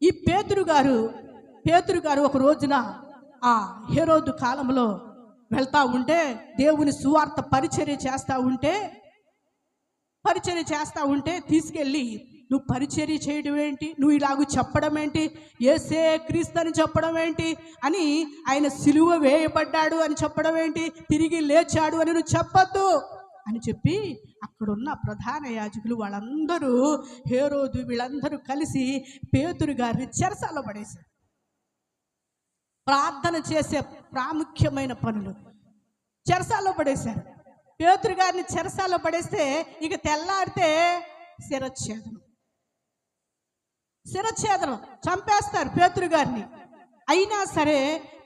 ఈ పేతురు గారు ఒక రోజున ఆ హేరోదు కాలంలో వెళ్తా ఉంటే, దేవుని సువార్త పరిచర్య చేస్తా ఉంటే తీసుకెళ్ళి, నువ్వు పరిచర్య చేయడం ఏంటి, నువ్వు ఇలాగూ చెప్పడం ఏంటి, యేసే క్రీస్తు అని చెప్పడం ఏంటి అని, ఆయన సిలువ వేయబడ్డాడు అని చెప్పడం ఏంటి, తిరిగి లేచాడు అని నువ్వు చెప్పొద్దు అని చెప్పి అక్కడున్న ప్రధాన యాజకులు వాళ్ళందరూ, హేరోదు వీళ్ళందరూ కలిసి పేతురు గారిని చెరసాలలో పడేశారు. ప్రార్థన చేసే ప్రాముఖ్యమైన పనులు చెరసాలలో పడేశారు. పేతురు గారిని చెరసాలలో పడేస్తే ఇక తెల్లారితే శిరచ్ఛేదనం చంపేస్తారు పేతురు గారిని. అయినా సరే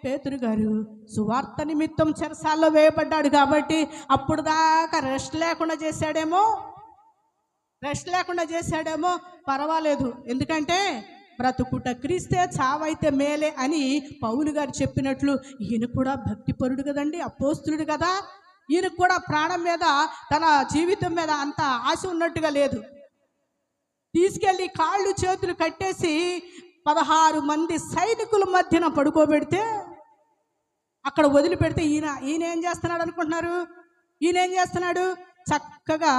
పేతురు గారు సువార్త నిమిత్తం చెరసాల్లో వేయబడ్డాడు కాబట్టి అప్పుడు దాకా రెస్ట్ లేకుండా చేశాడేమో పర్వాలేదు, ఎందుకంటే బ్రతుకుట క్రీస్తే చావైతే మేలే అని పౌలు గారు చెప్పినట్లు ఈయన కూడా భక్తిపరుడు కదండి, అపోస్తులుడు కదా, ఈయనకు కూడా ప్రాణం మీద, తన జీవితం మీద అంత ఆశ ఉన్నట్టుగా లేదు. తీసుకెళ్ళి కాళ్ళు చేతులు కట్టేసి 16 మంది సైనికుల మధ్యన పడుకోబెడితే, అక్కడ వదిలిపెడితే ఈయన ఏం చేస్తున్నాడు అనుకుంటున్నారు? చక్కగా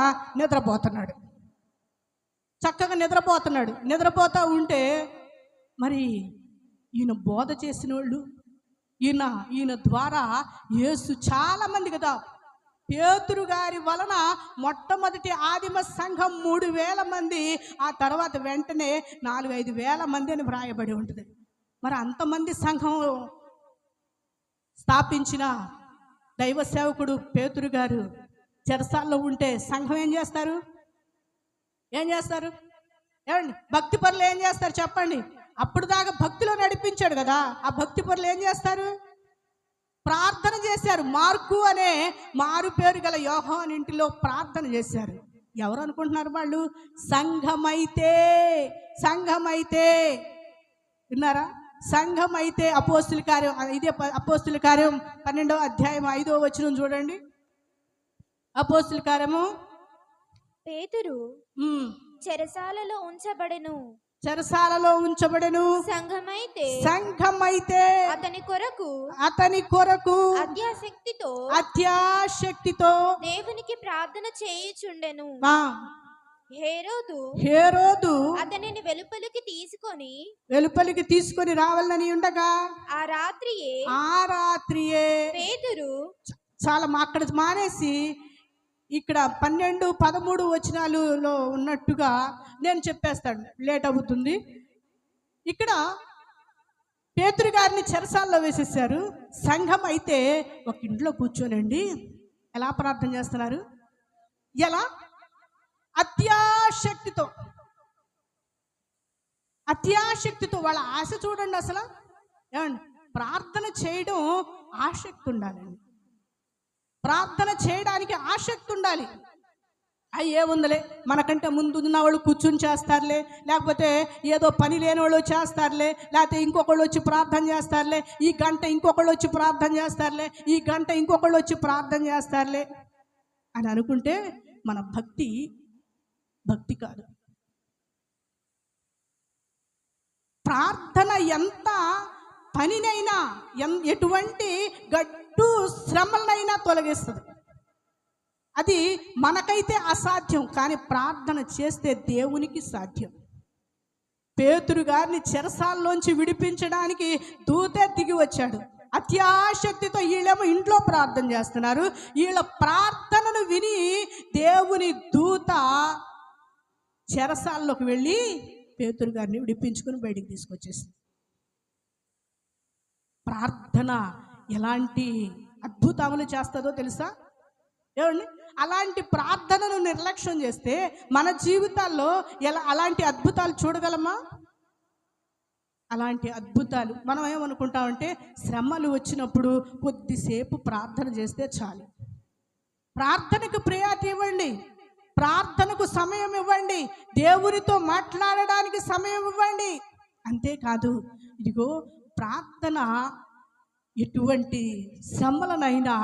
నిద్రపోతూ ఉంటే, మరి ఈయన బోధ చేసిన వాళ్ళు, ఈయన ద్వారా యేసు చాలా మంది కదా. పేతురు గారి వలన మొట్టమొదటి ఆదిమ సంఘం 3000 మంది, ఆ తర్వాత వెంటనే 4-5 వేల మంది అని వ్రాయబడి ఉంటుంది. మరి అంతమంది సంఘం స్థాపించిన దైవ సేవకుడు పేతురు గారు చెరసాల్లో ఉంటే సంఘం ఏం చేస్తారు? ఏమండి, భక్తి పరులు ఏం చేస్తారు చెప్పండి? అప్పుడు దాకా భక్తిలో నడిపించాడు కదా, ఆ భక్తి పరులు ఏం చేస్తారు? ప్రార్థన చేశారు. మార్కు అనే మారు పేరు గల యోహాను ఇంటిలో ప్రార్థన చేశారు. ఎవరు అనుకుంటున్నారు వాళ్ళు? సంఘమైతే విన్నారా? సంఘమైతే అపోస్తుల కార్యం, ఇదే అపోస్తుల కార్యం 12వ అధ్యాయం 5వ వచనం చూడండి. అపోస్తుల కార్యము, పేతురు చెరసాలలో ఉంచబడెను. సంఘమైతే అతని కొరకు అత్యాశక్తితో దేవునికి ప్రార్థన చేయుచుండెను. హేరోదు అతనిని వెలుపలికి తీసుకొని రావాలని ఉండగా ఆ రాత్రియే పేతురు చాలా అక్కడ మానేసి ఇక్కడ 12-13 వచనాలలో ఉన్నట్టుగా నేను చెప్పేస్తాను, లేట్ అవుతుంది. ఇక్కడ పేతురు గారిని చెరసాల్లో వేసేసారు. సంఘం అయితే ఒక ఇంట్లో కూర్చోనండి ఎలా ప్రార్థన చేస్తున్నారు? ఎలా? అత్యాశక్తితో వాళ్ళ ఆశ చూడండి. అసలు ఏమండి, ప్రార్థన చేయడం ఆసక్తి ఉండాలండి. ప్రార్థన చేయడానికి ఆసక్తి ఉండాలి. ఏముందలే, మనకంటే ముందు ఉన్న వాళ్ళు కూర్చుని చేస్తారులే, లేకపోతే ఏదో పని లేని వాళ్ళు చేస్తారులే, లేకపోతే ఇంకొకళ్ళు వచ్చి ప్రార్థన చేస్తారులే, ఈ గంట ఇంకొకళ్ళు వచ్చి ప్రార్థన చేస్తారులే, ఈ గంట ఇంకొకళ్ళు వచ్చి ప్రార్థన చేస్తారులే అని అనుకుంటే మన భక్తి కాదు. ప్రార్థన ఎంత పనినైనా, ఎటువంటి గడ్డు శ్రమలనైనా తొలగిస్తుంది. అది మనకైతే అసాధ్యం, కానీ ప్రార్థన చేస్తే దేవునికి సాధ్యం. పేతురు గారిని చెరసాల్లోంచి విడిపించడానికి దూతే దిగి వచ్చాడు. అత్యాశక్తితో వీళ్ళేమో ఇంట్లో ప్రార్థన చేస్తున్నారు. వీళ్ళ ప్రార్థనను విని దేవుని దూత చెరసాల్లోకి వెళ్ళి పేతురు గారిని విడిపించుకుని బయటికి తీసుకొచ్చేసింది. ప్రార్థన ఎలాంటి అద్భుతములు చేస్తుందో తెలుసా? ఏమండి, అలాంటి ప్రార్థనను నిర్లక్ష్యం చేస్తే మన జీవితాల్లో అలాంటి అద్భుతాలు చూడగలమా? అలాంటి అద్భుతాలు మనం ఏమనుకుంటామంటే, శ్రమలు వచ్చినప్పుడు కొద్దిసేపు ప్రార్థన చేస్తే చాలు. ప్రార్థనకు ప్రయారిటీ ఇవ్వండి, ప్రార్థనకు సమయం ఇవ్వండి, దేవునితో మాట్లాడడానికి సమయం ఇవ్వండి. అంతేకాదు, ఇదిగో ప్రార్థన ఎటువంటి శ్రమలనైనా,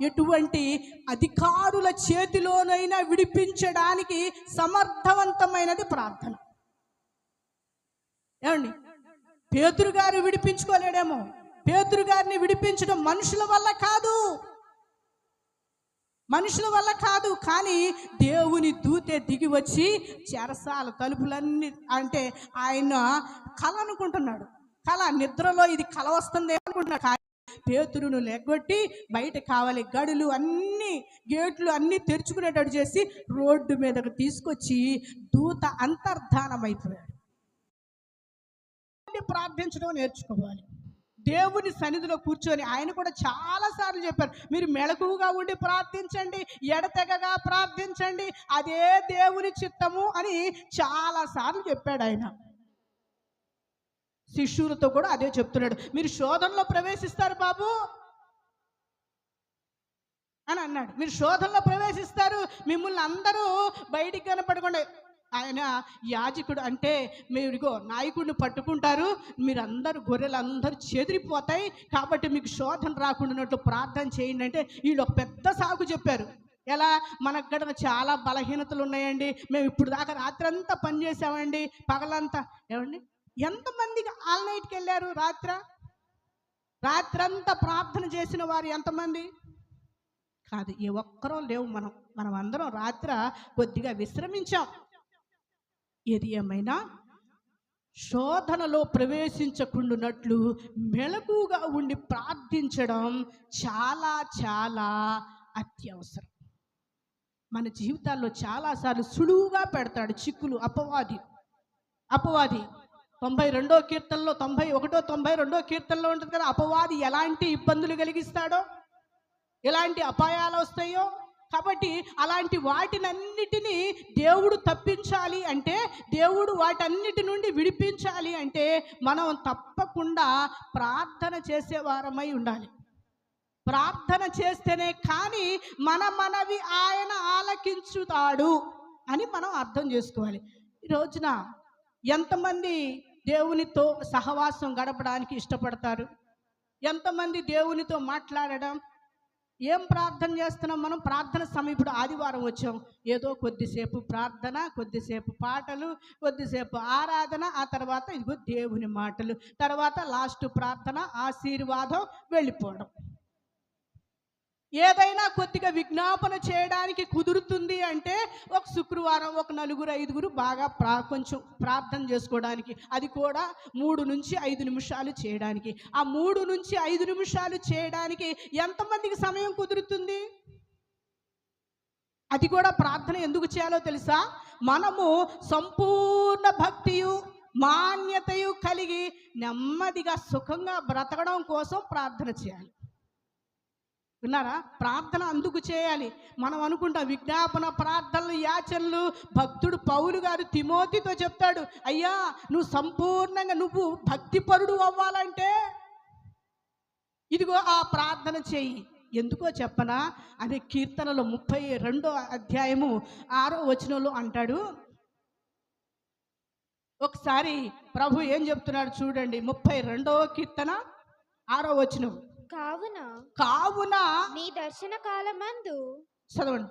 ఎటువంటి అధికారుల చేతిలోనైనా విడిపించడానికి సమర్థవంతమైనది ప్రార్థన. ఏమండి, పేతురు గారు విడిపించుకోలేడేమో. పేతురు గారిని విడిపించడం మనుషుల వల్ల కాదు, మనుషుల వల్ల కాదు. కానీ దేవుని దూతే దిగి వచ్చి చెరసాల తలుపులన్నీ, అంటే ఆయన కళ అనుకుంటున్నాడు, కళ నిద్రలో ఇది కళ వస్తుంది అనుకుంటున్నాడు. కానీ పేతురును లెగ్గొట్టి బయట కావాలి గడులు అన్ని గేట్లు అన్ని తెరుచుకునేటట్టు చేసి రోడ్డు మీదకు తీసుకొచ్చి దూత అంతర్ధానమైపోయాడు. ప్రార్థించడం నేర్చుకోవాలి. దేవుని సన్నిధిలో కూర్చొని ఆయన కూడా చాలాసార్లు చెప్పారు, మీరు మెలకువగా ఉండి ప్రార్థించండి, ఎడతెగగా ప్రార్థించండి, అదే దేవుని చిత్తము అని చాలాసార్లు చెప్పాడు ఆయన. శిష్యులతో కూడా అదే చెప్తున్నాడు, మీరు శోధనలో ప్రవేశిస్తారు బాబు అని అన్నాడు. మీరు శోధనలో ప్రవేశిస్తారు, మిమ్మల్ని అందరూ బయటికి కనపడకుండా, ఆయన యాజకుడు అంటే మీరుగో నాయకుడిని పట్టుకుంటారు, మీరందరూ గొర్రెలందరూ చెదిరిపోతాయి, కాబట్టి మీకు శోధన రాకుండా ప్రార్థన చేయండి అంటే వీళ్ళు ఒక పెద్ద సాగు చెప్పారు. ఎలా, మనకు కూడా చాలా బలహీనతలు ఉన్నాయండి, మేము ఇప్పుడు దాకా రాత్రి అంతా పని చేసామండి, పగలంతా. ఏమండి, ఎంతమందికి ఆల్ నైట్కి వెళ్ళారు? రాత్రంతా ప్రార్థన చేసిన వారు ఎంతమంది? కాదు, ఏ ఒక్కరూ లేవు. మనం అందరం రాత్రి కొద్దిగా విశ్రమించాం. ఏది ఏమైనా శోధనలో ప్రవేశించకుండానట్లు మెలకుగా ఉండి ప్రార్థించడం చాలా చాలా అత్యవసరం. మన జీవితాల్లో చాలాసార్లు సులువుగా పెడతాడు చిక్కులు అపవాది. 92వ కీర్తనలో 91, 92వ కీర్తనలో ఉంటుంది కదా, అపవాది ఎలాంటి ఇబ్బందులు కలిగిస్తాడో, ఎలాంటి అపాయాలు వస్తాయో. కాబట్టి అలాంటి వాటినన్నిటినీ దేవుడు తప్పించాలి అంటే, దేవుడు వాటన్నిటి నుండి విడిపించాలి అంటే మనం తప్పకుండా ప్రార్థన చేసేవారమై ఉండాలి. ప్రార్థన చేస్తేనే కానీ మన మనవి ఆయన ఆలకించుతాడు అని మనం అర్థం చేసుకోవాలి. ఈ రోజున ఎంతమంది దేవునితో సహవాసం గడపడానికి ఇష్టపడతారు? ఎంతమంది దేవునితో మాట్లాడడం? ఏం ప్రార్థన చేస్తున్నాం మనం? ప్రార్థన సమయం, ఇప్పుడు ఆదివారం వచ్చాం, ఏదో కొద్దిసేపు ప్రార్థన, కొద్దిసేపు పాటలు, కొద్దిసేపు ఆరాధన, ఆ తర్వాత ఇదిగో దేవుని మాటలు, తర్వాత లాస్ట్ ప్రార్థన, ఆశీర్వాదం, వెళ్ళిపోవడం. ఏదైనా కొద్దిగా విజ్ఞాపన చేయడానికి కుదురుతుంది అంటే ఒక శుక్రవారం ఒక 4-5 బాగా కొంచెం ప్రార్థన చేసుకోవడానికి, అది కూడా 3 నుంచి 5 నిమిషాలు చేయడానికి. ఆ 3 నుంచి 5 నిమిషాలు చేయడానికి ఎంతమందికి సమయం కుదురుతుంది? అది కూడా ప్రార్థన ఎందుకు చేయాలో తెలుసా? మనము సంపూర్ణ భక్తియు మాన్యతయు కలిగి నెమ్మదిగా సుఖంగా బ్రతకడం కోసం ప్రార్థన చేయాలి. విన్నారా? ప్రార్థన అందుకు చేయాలి. మనం అనుకుంటాం విజ్ఞాపన ప్రార్థనలు, యాచనలు. భక్తుడు పౌలు గారు తిమోతితో చెప్తాడు, అయ్యా నువ్వు సంపూర్ణంగా నువ్వు భక్తిపరుడు అవ్వాలంటే ఇదిగో ఆ ప్రార్థన చేయి. ఎందుకో చెప్పనా? అదే కీర్తనలో 32వ అధ్యాయము 6వ వచనంలో అంటాడు. ఒకసారి ప్రభు ఏం చెప్తున్నాడు చూడండి. 32వ కీర్తన 6వ వచనం. కావున నీ దర్శన కాలమందు చదవండి.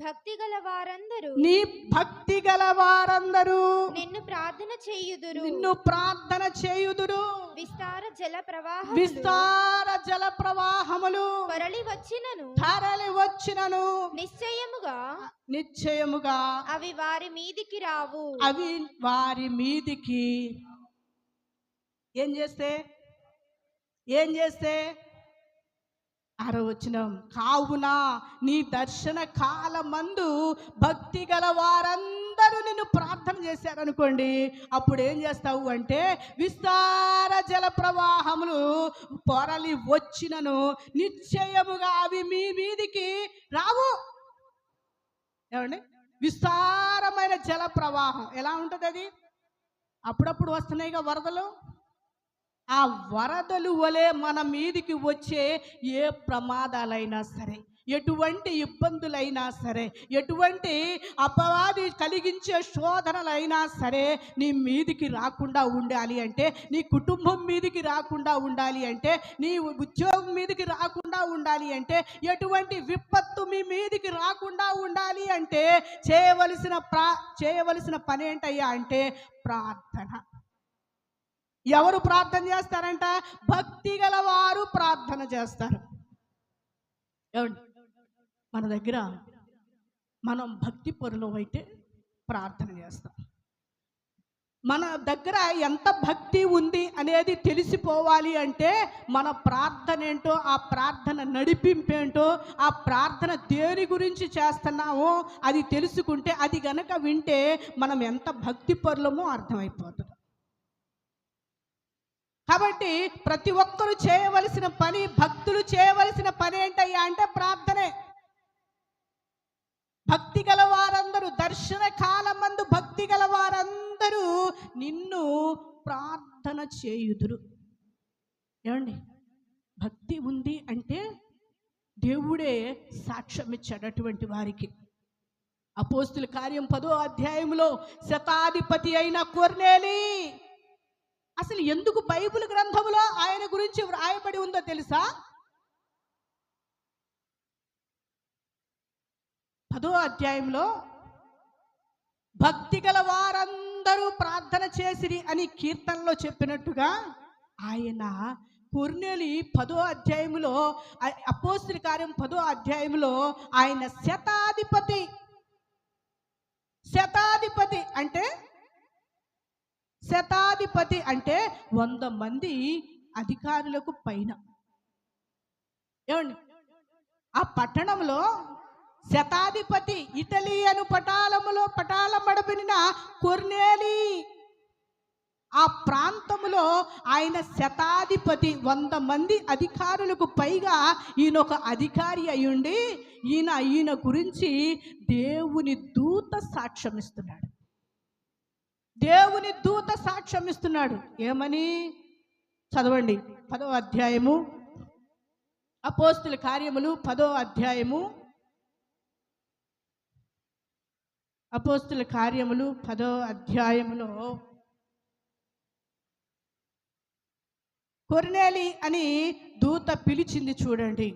భక్తి గల వారందరూ, నీ భక్తి గల వారందరూ నిన్ను ప్రార్థన చేయుదురు. విస్తార జల ప్రవాహములు తరలి వచ్చినను నిశ్చయముగా అవి వారి మీదికి రావు. అవి వారి మీదికి ఏం చేస్తే 6వ వచనం. కావున నీ దర్శన కాలమందు భక్తి గల వారందరూ నిన్ను ప్రార్థన చేశారనుకోండి, అప్పుడు ఏం చేస్తావు అంటే విస్తార జల ప్రవాహములు పొరలి వచ్చినను నిశ్చయముగా అవి మీ మీదికి రావు. ఏమండి? విస్తారమైన జల ప్రవాహం ఎలా ఉంటుంది? అది అప్పుడప్పుడు వస్తున్నాయిగా వరదలు. ఆ వరదలు వలె మన మీదికి వచ్చే ఏ ప్రమాదాలైనా సరే, ఎటువంటి ఇబ్బందులైనా సరే, ఎటువంటి అపవాది కలిగించే శోధనలైనా సరే నీ మీదికి రాకుండా ఉండాలి అంటే, నీ కుటుంబం మీదికి రాకుండా ఉండాలి అంటే, నీ ఉద్యోగం మీదికి రాకుండా ఉండాలి అంటే, ఎటువంటి విపత్తు మీ మీదికి రాకుండా ఉండాలి అంటే చేయవలసిన పని ఏంటయ్యా అంటే ప్రార్థన. ఎవరు ప్రార్థన చేస్తారంట? భక్తి గలవారు ప్రార్థన చేస్తారు. ఏమండి, మన దగ్గర మనం భక్తి పరులు అయితే ప్రార్థన చేస్తాం. మన దగ్గర ఎంత భక్తి ఉంది అనేది తెలిసిపోవాలి అంటే మన ప్రార్థన ఏంటో, ఆ ప్రార్థన నడిపింపేంటో, ఆ ప్రార్థన దేని గురించి చేస్తున్నామో అది తెలుసుకుంటే, అది గనక వింటే మనం ఎంత భక్తి పరులమో అర్థమైపోతుంది. కాబట్టి ప్రతి ఒక్కరూ చేయవలసిన పని, భక్తులు చేయవలసిన పని ఏంటయ్యా అంటే ప్రార్థనే. భక్తి గల వారందరూ, దర్శన కాలమందు భక్తి గల వారందరూ నిన్ను ప్రార్థన చేయుదురు. ఏమండి, భక్తి ఉంది అంటే దేవుడే సాక్ష్యం ఇచ్చాడు అటువంటి వారికి. అపోస్తుల కార్యం 10వ అధ్యాయంలో శతాధిపతి అయిన కొర్నేలి, అసలు ఎందుకు బైబిల్ గ్రంథంలో ఆయన గురించి వ్రాయబడి ఉందో తెలుసా? 10వ అధ్యాయంలో భక్తి గల వారందరూ ప్రార్థన చేసిరి అని కీర్తనలో చెప్పినట్టుగా ఆయన కొర్నేలి 10వ అధ్యాయంలో, అపోస్తుల కార్యం 10వ అధ్యాయంలో ఆయన శతాధిపతి. శతాధిపతి అంటే 100 మంది అధికారులకు పైన. ఏమండి, ఆ పట్టణంలో శతాధిపతి, ఇటలీ అను పటాలమడబడిన కొర్నేలి, ఆ ప్రాంతంలో ఆయన శతాధిపతి. 100 మంది అధికారులకు పైగా ఈయన ఒక అధికారి అయ్యుండి ఈయన గురించి దేవుని దూత సాక్ష్యం ఇస్తున్నాడు. దేవుని దూత సాక్ష్యం ఇస్తున్నాడు. ఏమని? చదవండి, 10వ అధ్యాయము, అపోస్తుల కార్యములు 10వ అధ్యాయము, అపోస్తుల కార్యములు 10వ అధ్యాయములో కొర్నేలి అని దూత పిలిచింది చూడండి.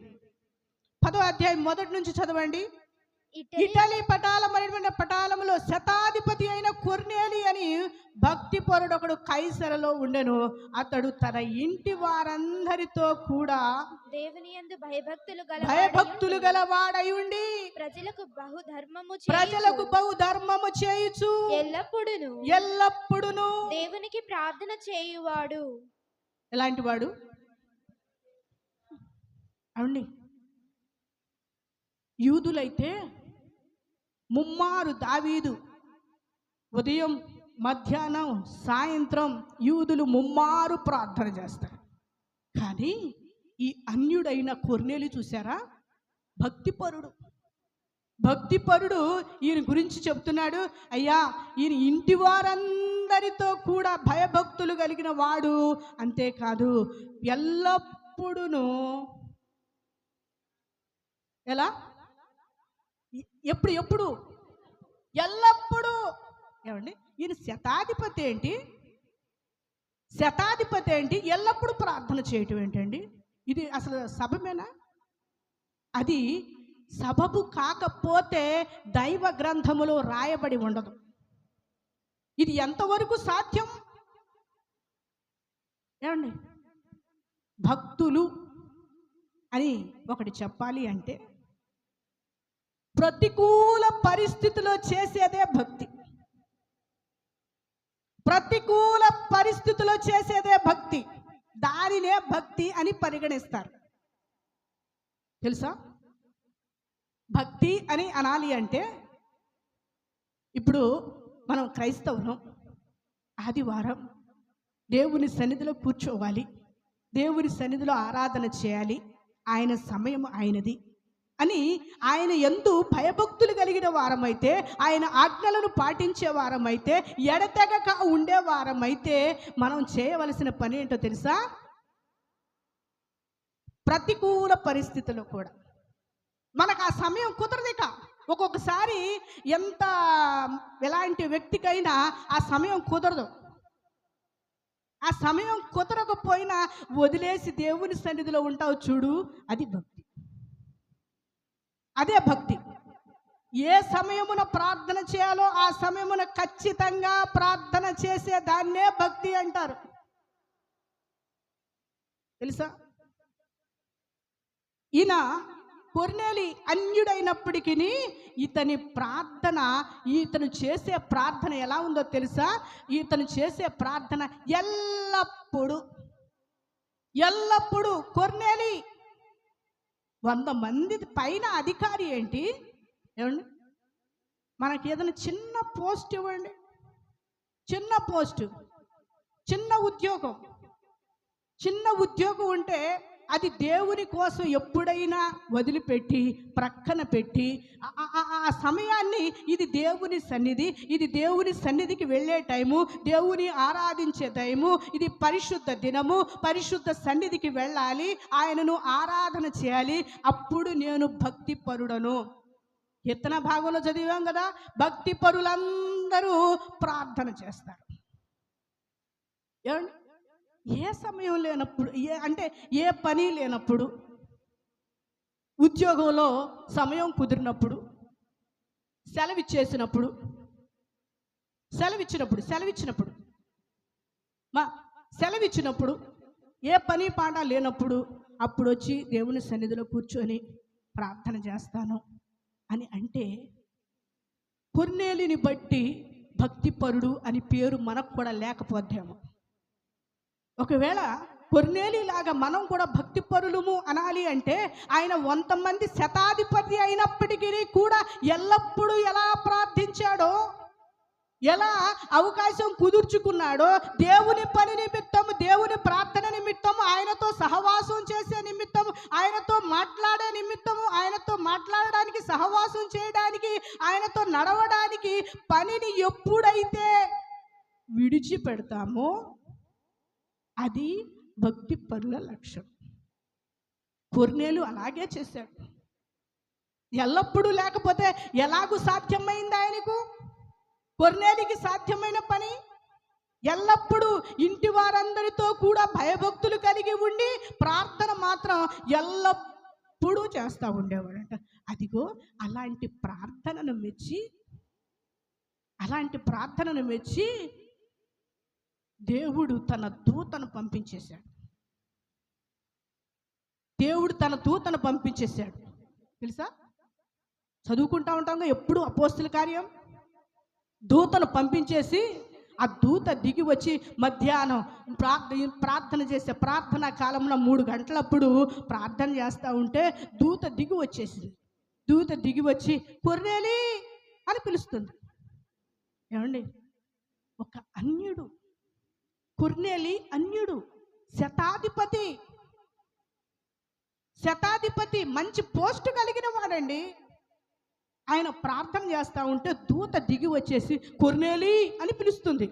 10వ అధ్యాయం మొదటి నుంచి చదవండి. ఇటలీ పటాలములో శతాధిపతి అయిన కొర్నేలి అని భక్తి పరుడు ఒకడు కైసరలో ఉండెను. అతడు తన ఇంటి వారందరితో కూడా దేవుని యందు భయభక్తులు గలవాడై ఉండి ప్రజలకు బహుధర్మము చేయుచు ఎల్లప్పుడును దేవునికి ప్రార్థన చేయువాడు. ఎలాంటి వాడు? అవునండి, యూదులైతే ముమ్మారు దావీదు ఉదయం, మధ్యాహ్నం, సాయంత్రం యూదులు ముమ్మారు ప్రార్థన చేస్తారు. కానీ ఈ అన్యుడైన కొర్నేలి చూసారా, భక్తిపరుడు ఈయన గురించి చెప్తున్నాడు. అయ్యా, ఈయన ఇంటి వారందరితో కూడా భయభక్తులు కలిగిన వాడు. అంతేకాదు ఎల్లప్పుడూ, ఎలా, ఎప్పుడు ఎల్లప్పుడూ. ఏమండి, ఈయన శతాధిపతి ఏంటి, ఎల్లప్పుడూ ప్రార్థన చేయటం ఏంటండి? ఇది అసలు సబమేనా? అది సబబు కాకపోతే దైవ గ్రంథములో రాయబడి ఉండదు. ఇది ఎంతవరకు సాధ్యం? ఏమండి, భక్తులు అని ఒకటి చెప్పాలి అంటే ప్రతికూల పరిస్థితిలో చేసేదే భక్తి. ప్రతికూల పరిస్థితిలో చేసేదే భక్తి. దానినే భక్తి అని పరిగణిస్తారు. తెలుసా? భక్తి అని అనాలి అంటే, ఇప్పుడు మనం క్రైస్తవులం, ఆదివారం దేవుని సన్నిధిలో కూర్చోవాలి, దేవుని సన్నిధిలో ఆరాధన చేయాలి, ఆయన సమయం ఆయనది అని ఆయన యందు భయభక్తులు కలిగిన వారమైతే, ఆయన ఆజ్ఞలను పాటించే వారమైతే, ఎడతెగక ఉండే వారమైతే మనం చేయవలసిన పని ఏంటో తెలుసా? ప్రతికూల పరిస్థితుల్లో కూడా మనకు ఆ సమయం కుదరదిక. ఒక్కొక్కసారి ఎలాంటి వ్యక్తికైనా ఆ సమయం కుదరదు. ఆ సమయం కుదరకపోయినా వదిలేసి దేవుని సన్నిధిలో ఉంటావు చూడు, అది భక్తి. అదే భక్తి. ఏ సమయమున ప్రార్థన చేయాలో ఆ సమయమున ఖచ్చితంగా ప్రార్థన చేసే దాన్నే భక్తి అంటారు. తెలుసా? ఈయన కొర్నేలి అన్యుడైనప్పటికీ ఇతను చేసే ప్రార్థన ఎలా ఉందో తెలుసా? ఇతను చేసే ప్రార్థన ఎల్లప్పుడూ కొర్నేలి 100 మంది పైన అధికారి ఏంటి ఏమండి? మనకి ఏదైనా చిన్న పోస్ట్ ఇవ్వండి, చిన్న పోస్టు, చిన్న ఉద్యోగం ఉంటే అది దేవుని కోసం ఎప్పుడైనా వదిలిపెట్టి ప్రక్కన పెట్టి ఆ సమయాన్ని ఇది దేవుని సన్నిధికి వెళ్ళే టైము, దేవుని ఆరాధించే టైము, ఇది పరిశుద్ధ దినము, పరిశుద్ధ సన్నిధికి వెళ్ళాలి, ఆయనను ఆరాధన చేయాలి, అప్పుడు నేను భక్తి పరుడను. కీర్తన భాగంలో చదివాం కదా, భక్తి పరులందరూ ప్రార్థన చేస్తారు. ఏమండి? ఏ సమయం లేనప్పుడు, ఏ పని లేనప్పుడు, ఉద్యోగంలో సమయం కుదిరినప్పుడు, సెలవిచ్చినప్పుడు ఏ పని పాట లేనప్పుడు అప్పుడు వచ్చి దేవుని సన్నిధిలో కూర్చొని ప్రార్థన చేస్తాను అని అంటే, కొర్నేలిని బట్టి భక్తిపరుడు అని పేరు మనకు కూడా లేకపోతేమో. ఒకవేళ కొర్నేలిలాగా మనం కూడా భక్తిపరులము అనాలి అంటే, ఆయన 100 మంది శతాధిపతి అయినప్పటికీ కూడా ఎల్లప్పుడూ ఎలా ప్రార్థించాడో, ఎలా అవకాశం కుదుర్చుకున్నాడో, దేవుని పని నిమిత్తము, దేవుని ప్రార్థన నిమిత్తము, ఆయనతో సహవాసం చేసే నిమిత్తము, ఆయనతో మాట్లాడే నిమిత్తము, ఆయనతో మాట్లాడడానికి, సహవాసం చేయడానికి, ఆయనతో నడవడానికి పనిని ఎప్పుడైతే విడిచిపెడతామో అది భక్తి పరుల లక్షణం. కొర్నేలు అలాగే చేశాడు. ఎల్లప్పుడూ లేకపోతే ఎలాగూ సాధ్యమైంది ఆయనకు? కొర్నేలికి సాధ్యమైన పని ఎల్లప్పుడూ ఇంటి వారందరితో కూడా భయభక్తులు కలిగి ఉండి ప్రార్థన మాత్రం ఎల్లప్పుడూ చేస్తూ ఉండేవాడంట. అదిగో అలాంటి ప్రార్థనను మెచ్చి దేవుడు తన దూతను పంపించేశాడు. తెలుసా? చదువుకుంటా ఉంటాం ఎప్పుడు అపోస్తుల కార్యం. దూతను పంపించేసి ఆ దూత దిగి వచ్చి మధ్యాహ్నం ప్రార్థన చేసే ప్రార్థనా కాలంలో 3 గంటలప్పుడు ప్రార్థన చేస్తూ ఉంటే దూత దిగి వచ్చి కొర్నేలి అని పిలుస్తుంది. ఏమండి? ఒక అన్యుడు, కొర్నేలి అన్యుడు, శతాధిపతి మంచి పోస్ట్ కలిగిన వాడండి. ఆయన ప్రార్థన చేస్తూ ఉంటే దూత దిగి వచ్చేసి కొర్నేలి అని పిలుస్తుంది.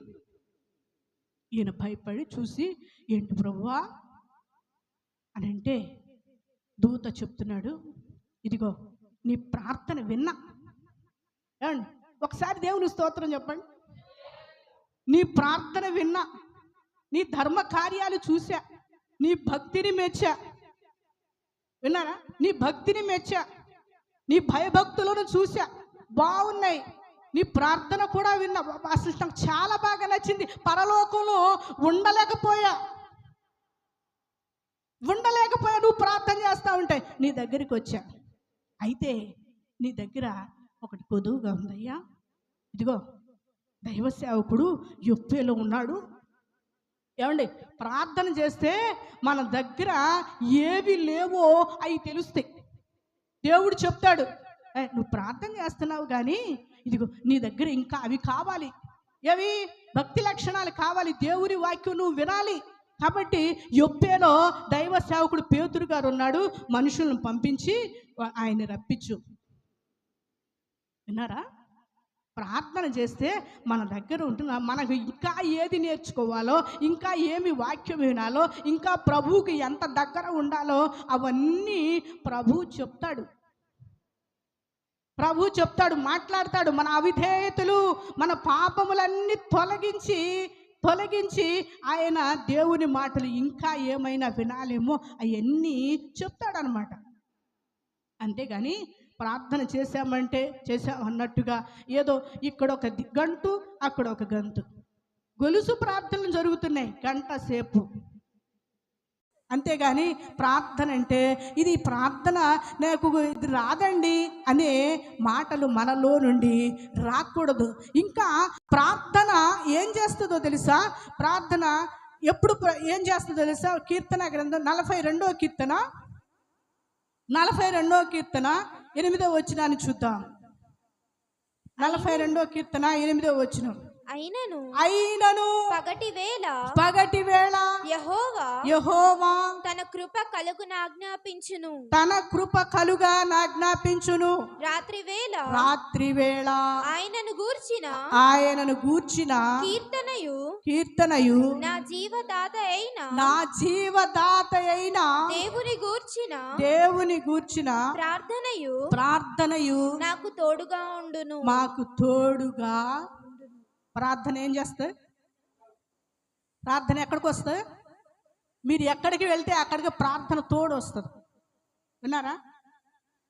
ఈయన భయపడి చూసి, ఏంటి ప్రభువా అని అంటే, దూత చెప్తున్నాడు, ఇదిగో నీ ప్రార్థన విన్నా. ఏమండి? ఒకసారి దేవుని స్తోత్రం చెప్పండి. నీ ప్రార్థన విన్నా, నీ ధర్మ కార్యాలు చూసా, నీ భక్తిని మెచ్చా. విన్నారా? నీ భక్తిని మెచ్చా, నీ భయభక్తులను చూసా, బాగున్నాయి. నీ ప్రార్థన కూడా విన్నా, అసలు నాకు చాలా బాగా నచ్చింది. పరలోకంలో ఉండలేకపోయా, నువ్వు ప్రార్థన చేస్తూ ఉంటాయి. నీ దగ్గరికి వచ్చా, అయితే నీ దగ్గర ఒకటి కొదువుగా ఉందయ్యా. ఇదిగో దైవ సేవకుడు యొప్పేలో ఉన్నాడు. ఏమండి? ప్రార్థన చేస్తే మన దగ్గర ఏవి లేవో అవి తెలుస్తాయి. దేవుడు చెప్తాడు, నువ్వు ప్రార్థన చేస్తున్నావు కానీ ఇదిగో నీ దగ్గర ఇంకా అవి కావాలి. ఏవి? భక్తి లక్షణాలు కావాలి. దేవుని వాక్యం నువ్వు వినాలి. కాబట్టి యొప్పేలో దైవ సేవకుడు పేతురు గారు ఉన్నాడు. మనుషులను పంపించి ఆయన రప్పించు. విన్నారా? ప్రార్థన చేస్తే మన దగ్గర ఉంటున్న మనకు ఇంకా ఏది నేర్చుకోవాలో, ఇంకా ఏమి వాక్యం వినాలో, ఇంకా ప్రభువుకి ఎంత దగ్గర ఉండాలో అవన్నీ ప్రభువు చెప్తాడు, మాట్లాడతాడు. మన అవిధేయతలు, మన పాపములన్నీ తొలగించి ఆయన దేవుని మాటలు ఇంకా ఏమైనా వినాలేమో అవన్నీ చెప్తాడనమాట. అంతేగాని ప్రార్థన చేసామన్నట్టుగా ఏదో ఇక్కడ ఒక గంటు, అక్కడ ఒక గంతు, గొలుసు ప్రార్థనలు జరుగుతున్నాయి గంట సేపు. అంతేగాని ప్రార్థన అంటే ఇది ప్రార్థన నాకు ఇది రాదండి అనే మాటలు మనలో నుండి రాకూడదు. ఇంకా ప్రార్థన ఏం చేస్తుందో తెలుసా? ప్రార్థన ఎప్పుడు ఏం చేస్తుందో తెలుసా? కీర్తన గ్రంథం 42వ కీర్తన 42వ కీర్తన 8వ వచనాన్ని చూద్దాం. 42వ కీర్తన 8వ వచనం. అయినను పగటి వేళ యెహోవా తన కృప కలుగునాజ్ఞాపించును రాత్రి వేళ ఆయనను గూర్చిన కీర్తనయు నా జీవదాత అయిన దేవుని గూర్చిన ప్రార్థనయు నాకు తోడుగా ఉండును. మాకు తోడుగా. ప్రార్థన ఏం చేస్తుంది? ప్రార్థన ఎక్కడికి వస్తుంది? మీరు ఎక్కడికి వెళ్తే అక్కడికి ప్రార్థన తోడు వస్తుంది. విన్నారా?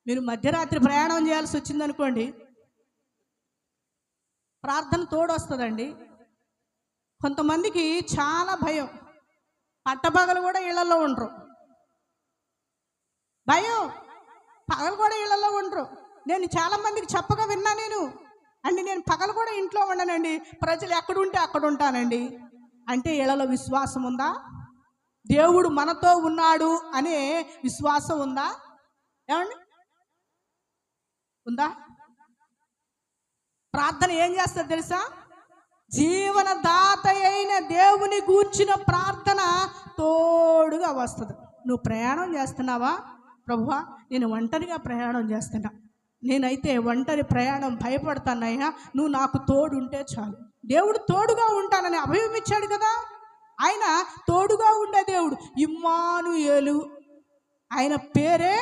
మీరు మధ్యరాత్రి ప్రయాణం చేయాల్సి వచ్చిందనుకోండి, ప్రార్థన తోడు వస్తుందండి. కొంతమందికి చాలా భయం, పట్టపగలు కూడా ఇళ్లలో ఉండరు. భయం, పగలు కూడా ఇళ్లలో ఉండరు. నేను చాలా మందికి చెప్పగా విన్నా నేను పగలు కూడా ఇంట్లో ఉండనండి, ప్రజలు ఎక్కడుంటే అక్కడ ఉంటానండి. అంటే ఇళ్లలో విశ్వాసం ఉందా? దేవుడు మనతో ఉన్నాడు అనే విశ్వాసం ఉందా? ఏమండి, ఉందా? ప్రార్థన ఏం చేస్తుంది తెలుసా? జీవనదాత అయిన దేవుని గూర్చిన ప్రార్థన తోడుగా వస్తుంది. నువ్వు ప్రయాణం చేస్తున్నావా? ప్రభువా, నేను ఒంటరిగా ప్రయాణం చేస్తున్నా, నేనైతే ఒంటరి ప్రయాణం భయపడతానయ్యా, నువ్వు నాకు తోడు ఉంటే చాలు. దేవుడు తోడుగా ఉంటానని అభయం ఇచ్చాడు కదా. ఆయన తోడుగా ఉండే దేవుడు ఇమ్మానుయేలు. ఆయన పేరే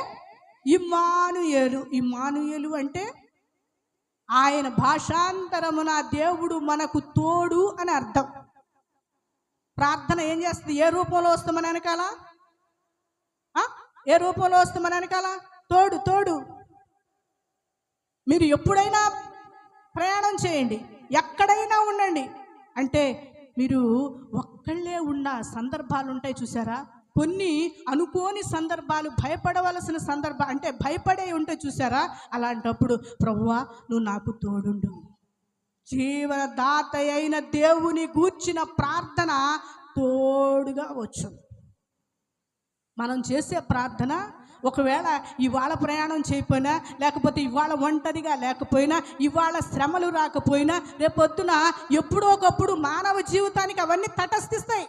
ఇమ్మానుయేలు. ఇమ్మానుయేలు అంటే ఆయన భాషాంతరమున దేవుడు మనకు తోడు అని అర్థం. ప్రార్థన ఏం చేస్తుంది? ఏ రూపంలో వస్తామని వెనకాల? ఏ రూపంలో వస్తామని వెనకాల? తోడు. తోడు. మీరు ఎప్పుడైనా ప్రయాణం చేయండి, ఎక్కడైనా ఉండండి, అంటే మీరు ఒక్కళ్ళే ఉన్న సందర్భాలు ఉంటాయి చూసారా? కొన్ని అనుకోని సందర్భాలు, భయపడవలసిన సందర్భం అంటే భయపడే ఉంటే చూసారా? అలాంటప్పుడు ప్రభువా నువ్వు నాకు తోడుండు. జీవనదాత అయిన దేవుని గూర్చిన ప్రార్థన తోడుగా వచ్చు. మనం చేసే ప్రార్థన ఒకవేళ ఇవాళ ప్రయాణం చేయకపోయినా, లేకపోతే ఇవాళ ఒంటరిగా లేకపోయినా, ఇవాళ శ్రమలు రాకపోయినా, రేపొద్దున ఎప్పుడో ఒకప్పుడు మానవ జీవితానికి అవన్నీ తటస్థిస్తాయి.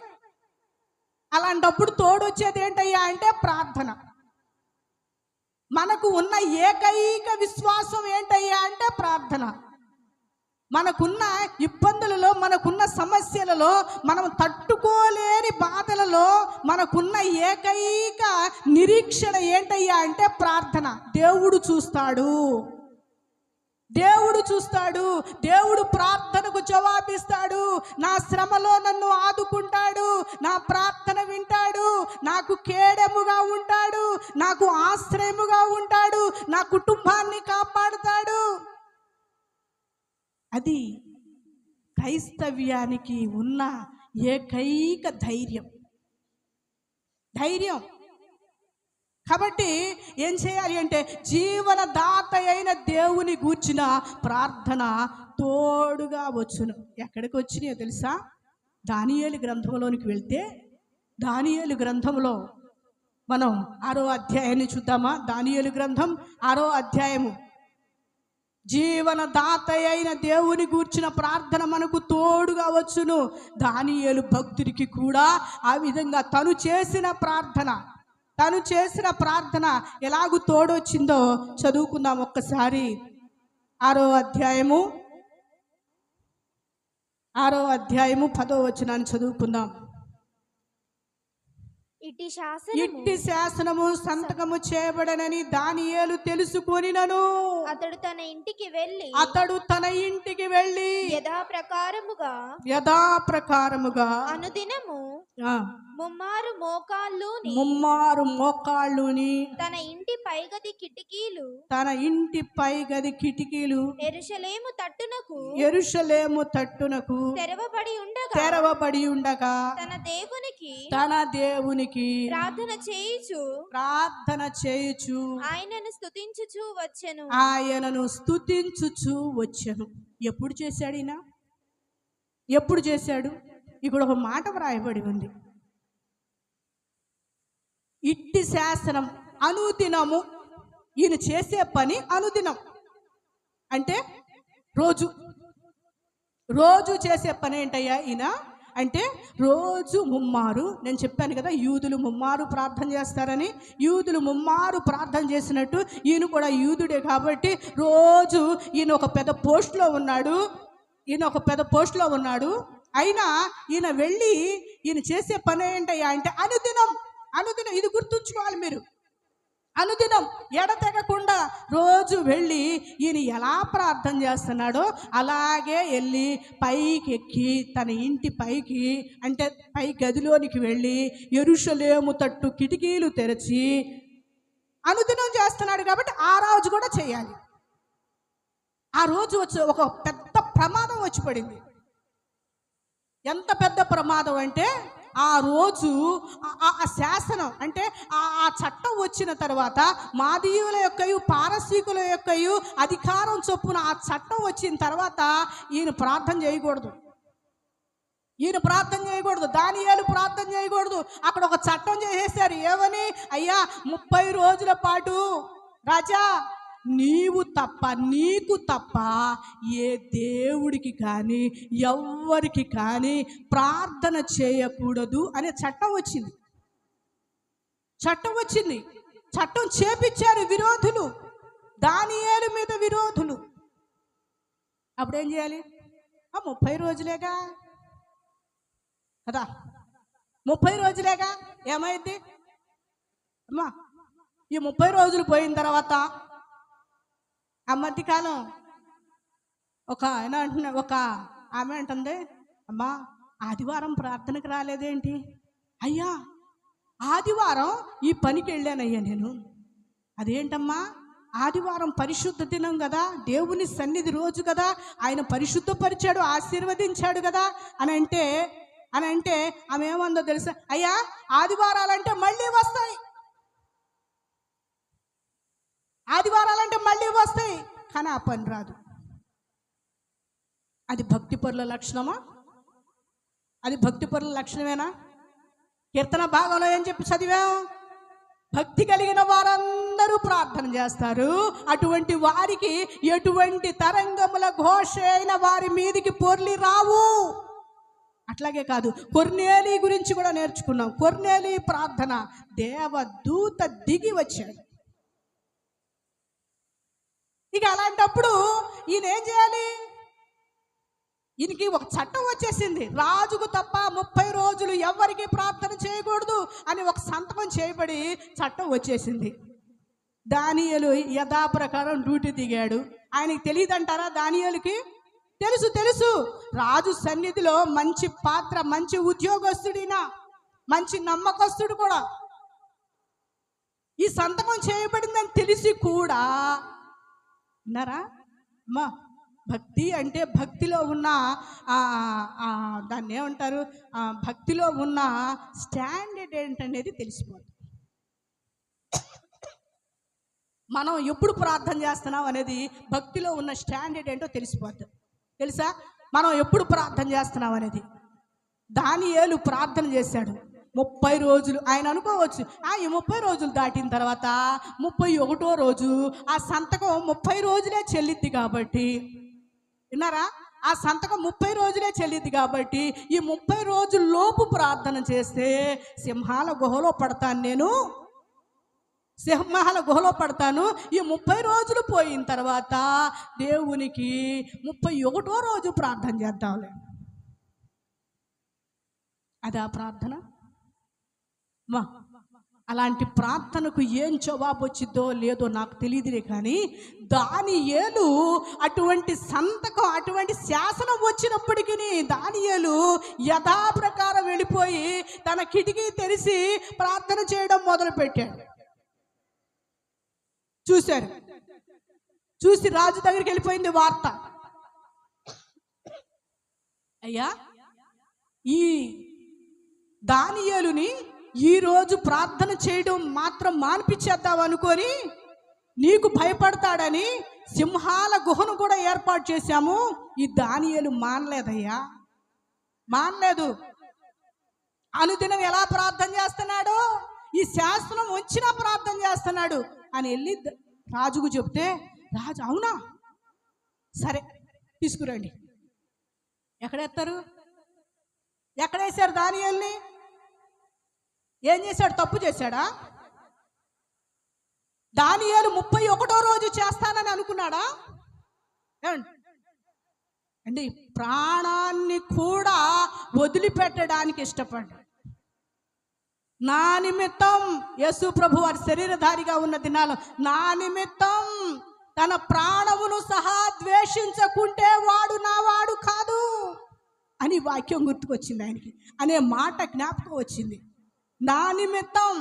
అలాంటప్పుడు తోడొచ్చేది ఏంటయ్యా అంటే ప్రార్థన. మనకు ఉన్న ఏకైక విశ్వాసం ఏంటయ్యా అంటే ప్రార్థన. మనకున్న ఇబ్బందులలో, మనకున్న సమస్యలలో, మనం తట్టుకోలేని బాధలలో మనకున్న ఏకైక నిరీక్షణ ఏంటయ్యా అంటే ప్రార్థన. దేవుడు చూస్తాడు, దేవుడు చూస్తాడు, దేవుడు ప్రార్థనకు జవాబిస్తాడు. నా శ్రమలో నన్ను ఆదుకుంటాడు, నా ప్రార్థన వింటాడు, నాకు కేడెముగా ఉంటాడు, నాకు ఆశ్రయముగా ఉంటాడు, నా కుటుంబాన్ని కాపాడుతాడు. అది క్రైస్తవ్యానికి ఉన్న ఏకైక ధైర్యం. కాబట్టి ఏం చేయాలి అంటే జీవనదాత అయిన దేవుని గూర్చిన ప్రార్థన తోడుగా వచ్చును. ఎక్కడికి వచ్చినాయో తెలుసా? దానియేలు గ్రంథంలోనికి వెళ్తే, దానియేలు గ్రంథంలో మనం 6వ అధ్యాయాన్ని చూద్దామా? దానియేలు గ్రంథం 6వ అధ్యాయము. జీవనదాత అయిన దేవుని గూర్చిన ప్రార్థన మనకు తోడుగా వచ్చును. దానియేలు భక్తుడికి కూడా ఆ విధంగా తను చేసిన ప్రార్థన ఎలాగూ తోడొచ్చిందో చదువుకుందాం ఒక్కసారి. 6వ అధ్యాయము 10వ వచనాన్ని చదువుకుందాం. ఇట్టి శాసనము సంతకము చేయబడనని దానియేలు తెలుసుకొనినను అతడు తన ఇంటికి వెళ్ళి యథాప్రకారముగా అనుదినము ముమ్మారు మోకాళ్ళుని తన ఇంటి పైగది కిటికీలు యెరూషలేము తట్టునకు తెరవబడి ఉండగా తన దేవునికి ప్రార్థన చేయుచు ఆయనను స్తుతించుచు వచ్చెను. ఎప్పుడు చేశాడు ఈయన? ఎప్పుడు చేశాడు? ఇక్కడ ఒక మాట వ్రాయబడి ఉంది, ఇట్టి శాసనం అనుదినము. ఈయన చేసే పని అనుదినం అంటే రోజు చేసే పని ఏంటయ్యా ఈయన అంటే రోజు ముమ్మారు. నేను చెప్పాను కదా, యూదులు ముమ్మారు ప్రార్థన చేస్తారని. యూదులు ముమ్మారు ప్రార్థన చేసినట్టు ఈయన కూడా యూదుడే కాబట్టి రోజు ఈయన ఒక పెద్ద పోస్ట్లో ఉన్నాడు. అయినా ఈయన వెళ్ళి ఈయన చేసే పని ఏంటయ్యా అంటే అనుదినం. ఇది గుర్తుంచుకోవాలి మీరు. అనుదినం ఎడతెగకుండా రోజు వెళ్ళి ఈయన ఎలా ప్రార్థన చేస్తున్నాడో అలాగే వెళ్ళి పైకి ఎక్కి తన ఇంటి పైకి అంటే పై గదిలోనికి వెళ్ళి యెరూషలేము తట్టు కిటికీలు తెరచి అనుదినం చేస్తున్నాడు కాబట్టి ఆ రోజు కూడా చేయాలి. ఆ రోజు వచ్చి ఒక పెద్ద ప్రమాదం వచ్చి పడింది. ఎంత పెద్ద ప్రమాదం అంటే ఆ రోజు ఆ శాసనం అంటే ఆ చట్టం వచ్చిన తర్వాత మాదీయుల యొక్కయు పారసీకుల యొక్కయు అధికారం చొప్పున ఆ చట్టం వచ్చిన తర్వాత ఈయన ప్రార్థన చేయకూడదు. దానియేలు ప్రార్థన చేయకూడదు. అక్కడ ఒక చట్టం చేసేసారు. ఏమని? అయ్యా 30 రోజుల పాటు రాజా నీకు తప్ప ఏ దేవుడికి కానీ ఎవ్వరికి కానీ ప్రార్థన చేయకూడదు అనే చట్టం వచ్చింది. చట్టం చేపించారు విరోధులు, దానియేలు మీద విరోధులు. అప్పుడేం చేయాలి? 30 రోజులేగా కదా, 30 రోజులేగా. ఏమైంది అమ్మా? ఈ 30 రోజులు పోయిన తర్వాత ఆ మధ్యకాలం ఒక ఆమె అంటుంది, అమ్మా ఆదివారం ప్రార్థనకు రాలేదేంటి? అయ్యా ఆదివారం ఈ పనికి వెళ్ళానయ్యా నేను. అదేంటమ్మా? ఆదివారం పరిశుద్ధ దినం కదా, దేవుని సన్నిధి రోజు కదా, ఆయన పరిశుద్ధపరిచాడు, ఆశీర్వదించాడు కదా అని అంటే ఆమె ఏమందో తెలుసా? అయ్యా ఆదివారాలంటే మళ్ళీ వస్తాయి, కానీ ఆ పని రాదు. అది భక్తిపరుల లక్షణమా? అది భక్తిపరుల లక్షణమేనా? కీర్తన భాగంలో ఏం చెప్పి చదివాం? భక్తి కలిగిన వారందరూ ప్రార్థన చేస్తారు, అటువంటి వారికి ఎటువంటి తరంగముల ఘోష అయిన వారి మీదికి పొర్లి రావు. అట్లాగే కాదు, కొర్నేలి గురించి కూడా నేర్చుకున్నాం. కొర్నేలి ప్రార్థన, దేవదూత దిగి వచ్చాడు. ఇక అలాంటప్పుడు ఈయన ఏం చేయాలి? ఈయనకి ఒక చట్టం వచ్చేసింది, రాజుకు తప్ప 30 రోజులు ఎవరికి ప్రార్థన చేయకూడదు అని ఒక సంతకం చేయబడి చట్టం వచ్చేసింది. దానియేలు యథాప్రకారం డ్యూటీ దిగాడు. ఆయనకి తెలియదంటారా? దానియేలుకి తెలుసు. రాజు సన్నిధిలో మంచి పాత్ర, మంచి ఉద్యోగస్తుడినా, మంచి నమ్మకస్తుడు కూడా. ఈ సంతకం చేయబడిందని తెలిసి కూడా విన్నారా అమ్మా? భక్తి అంటే భక్తిలో ఉన్న దాన్ని ఏమంటారు, భక్తిలో ఉన్న స్టాండర్డ్ ఏంటనేది తెలిసిపోతుంది. మనం ఎప్పుడు ప్రార్థన చేస్తున్నాం అనేది భక్తిలో ఉన్న స్టాండర్డ్ ఏంటో తెలిసిపోతుంది. తెలుసా? మనం ఎప్పుడు ప్రార్థన చేస్తున్నాం అనేది. దానియేలు ప్రార్థన చేశాడు 30 రోజులు. ఆయన అనుకోవచ్చు, ఈ 30 రోజులు దాటిన తర్వాత 31వ రోజు ఆ సంతకం 30 రోజులే చెల్లిద్ది కాబట్టి, విన్నారా? ఆ సంతకం 30 రోజులే చెల్లిద్ది కాబట్టి ఈ 30 రోజుల లోపు ప్రార్థన చేస్తే సింహాల గుహలో పడతాను. ఈ 30 రోజులు పోయిన తర్వాత దేవునికి 31వ రోజు ప్రార్థన చేద్దాంలే. అదా ప్రార్థన? అలాంటి ప్రార్థనకు ఏం జవాబు వచ్చిందో లేదో నాకు తెలియదులే, కానీ దానియేలు అటువంటి సంతకం, అటువంటి శాసనం వచ్చినప్పటికీ దానియేలు యథాప్రకారం వెళ్ళిపోయి తన కిటికీ తెరిచి ప్రార్థన చేయడం మొదలుపెట్టాడు. చూసి రాజు దగ్గరికి వెళ్ళిపోయింది వార్త. అయ్యా ఈ దానియేలుని ఈరోజు ప్రార్థన చేయడం మాత్రం మానిపించేద్దాం అనుకొని నీకు భయపడతాడని సింహాల గుహను కూడా ఏర్పాటు చేశాము. ఈ దానియేలు మానలేదయ్యా, మానలేదు. అనుదినం ఎలా ప్రార్థన చేస్తున్నాడు, ఈ శాస్త్రం వచ్చినా ప్రార్థన చేస్తున్నాడు అని వెళ్ళి రాజుకు చెప్తే రాజు అవునా సరే తీసుకురండి. ఎక్కడెత్తారు, ఎక్కడేశారు దానియేలుని? ఏం చేశాడు, తప్పు చేశాడా? దానియేలు 31వ రోజు చేస్తానని అనుకున్నాడా? అంటే ప్రాణాన్ని కూడా వదిలిపెట్టడానికి ఇష్టపడ్డాడు. నా నిమిత్తం యేసు ప్రభు వారి శరీరధారిగా ఉన్న దినాలు నా నిమిత్తం తన ప్రాణమును సహా ద్వేషించకుంటే వాడు నా వాడు కాదు అని వాక్యం గుర్తుకొచ్చింది ఆయనకి. అనే మాట జ్ఞాపకం వచ్చింది. నా నిమిత్తం,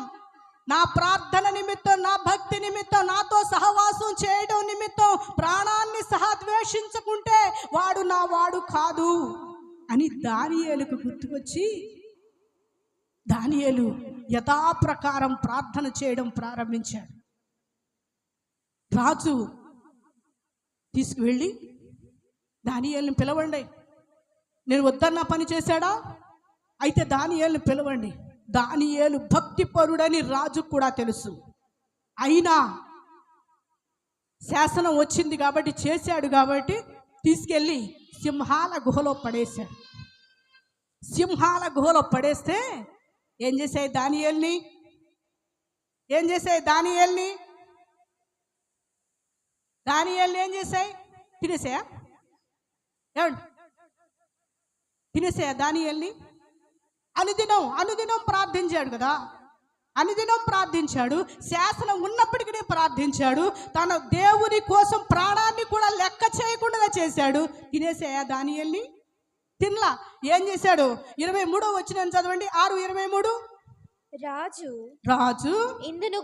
నా ప్రార్థన నిమిత్తం, నా భక్తి నిమిత్తం, నాతో సహవాసం చేయడం నిమిత్తం ప్రాణాన్ని సహా ద్వేషించకుంటే వాడు నా వాడు కాదు అని దానియేలుకు గుర్తుకొచ్చి దానియేలు యథాప్రకారం ప్రార్థన చేయడం ప్రారంభించాడు. రాజు తీసుకువెళ్ళి దానియేలుని పిలవండి. నేను వద్దన్న పని చేశాడా? అయితే దానియేలుని పిలవండి. దానియేలు భక్తిపరుడని రాజు కూడా తెలుసు. అయినా శాసనం వచ్చింది కాబట్టి, చేశాడు కాబట్టి తీసుకెళ్ళి సింహాల గుహలో పడేశాడు. సింహాల గుహలో పడేస్తే ఏం చేశాయి దానియేలుని? ఏం చేశాయి దానియేలుని? దానియేలుని ఏం చేశాయి? తినేసాయా? ఏమండి తినేసాయా దానియేలుని? అనుదినం ప్రార్థించాడు కదా, అనుదినం ప్రార్థించాడు. శాసనం ఉన్నప్పటికీ ప్రార్థించాడు. తన దేవుని కోసం ప్రాణాన్ని కూడా లెక్క చేయకుండా చేశాడు. తినేసాయా దానియేలుని? తినలా. ఏం చేశాడు? 23వ వచనం చదవండి. 6:23. రాజు ఇందును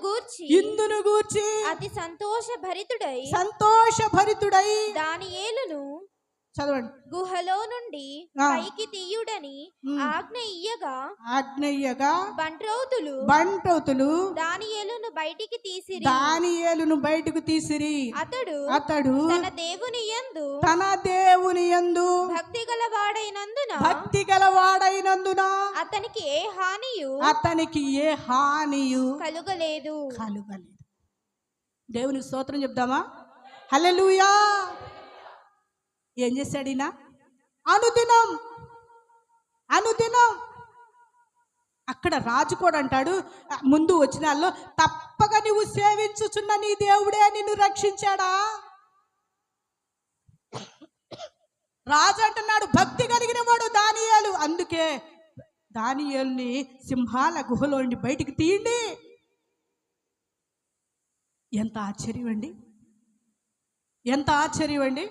గూర్చి అతి సంతోషభరితుడై దానియేలును చదవండి. గుహలో నుండి పైకి తీయుడని ఆజ్ఞ ఇయ్యగా బంట్రౌతులు దానియేలును బయటికి తీసిరి. అతడు తన దేవుని యందు భక్తి గలవాడైనందున అతనికి ఏ హానియు కలుగలేదు. దేవునికి స్తోత్రం చెప్దామా? హల్లెలూయా. ఏం చేశాడు ఈయన? అనుదినం అక్కడ రాజు కూడా అంటాడు ముందు వచనాల్లో, తప్పక నువ్వు సేవించుచున్న నీ దేవుడే నిన్ను రక్షించాడా? రాజు అంటున్నాడు భక్తి కలిగిన వాడు దానియేలు. అందుకే దానియేలుని సింహాల గుహలో నుండి బయటికి తీయండి. ఎంత ఆశ్చర్యం అండి, ఎంత ఆశ్చర్యం అండి.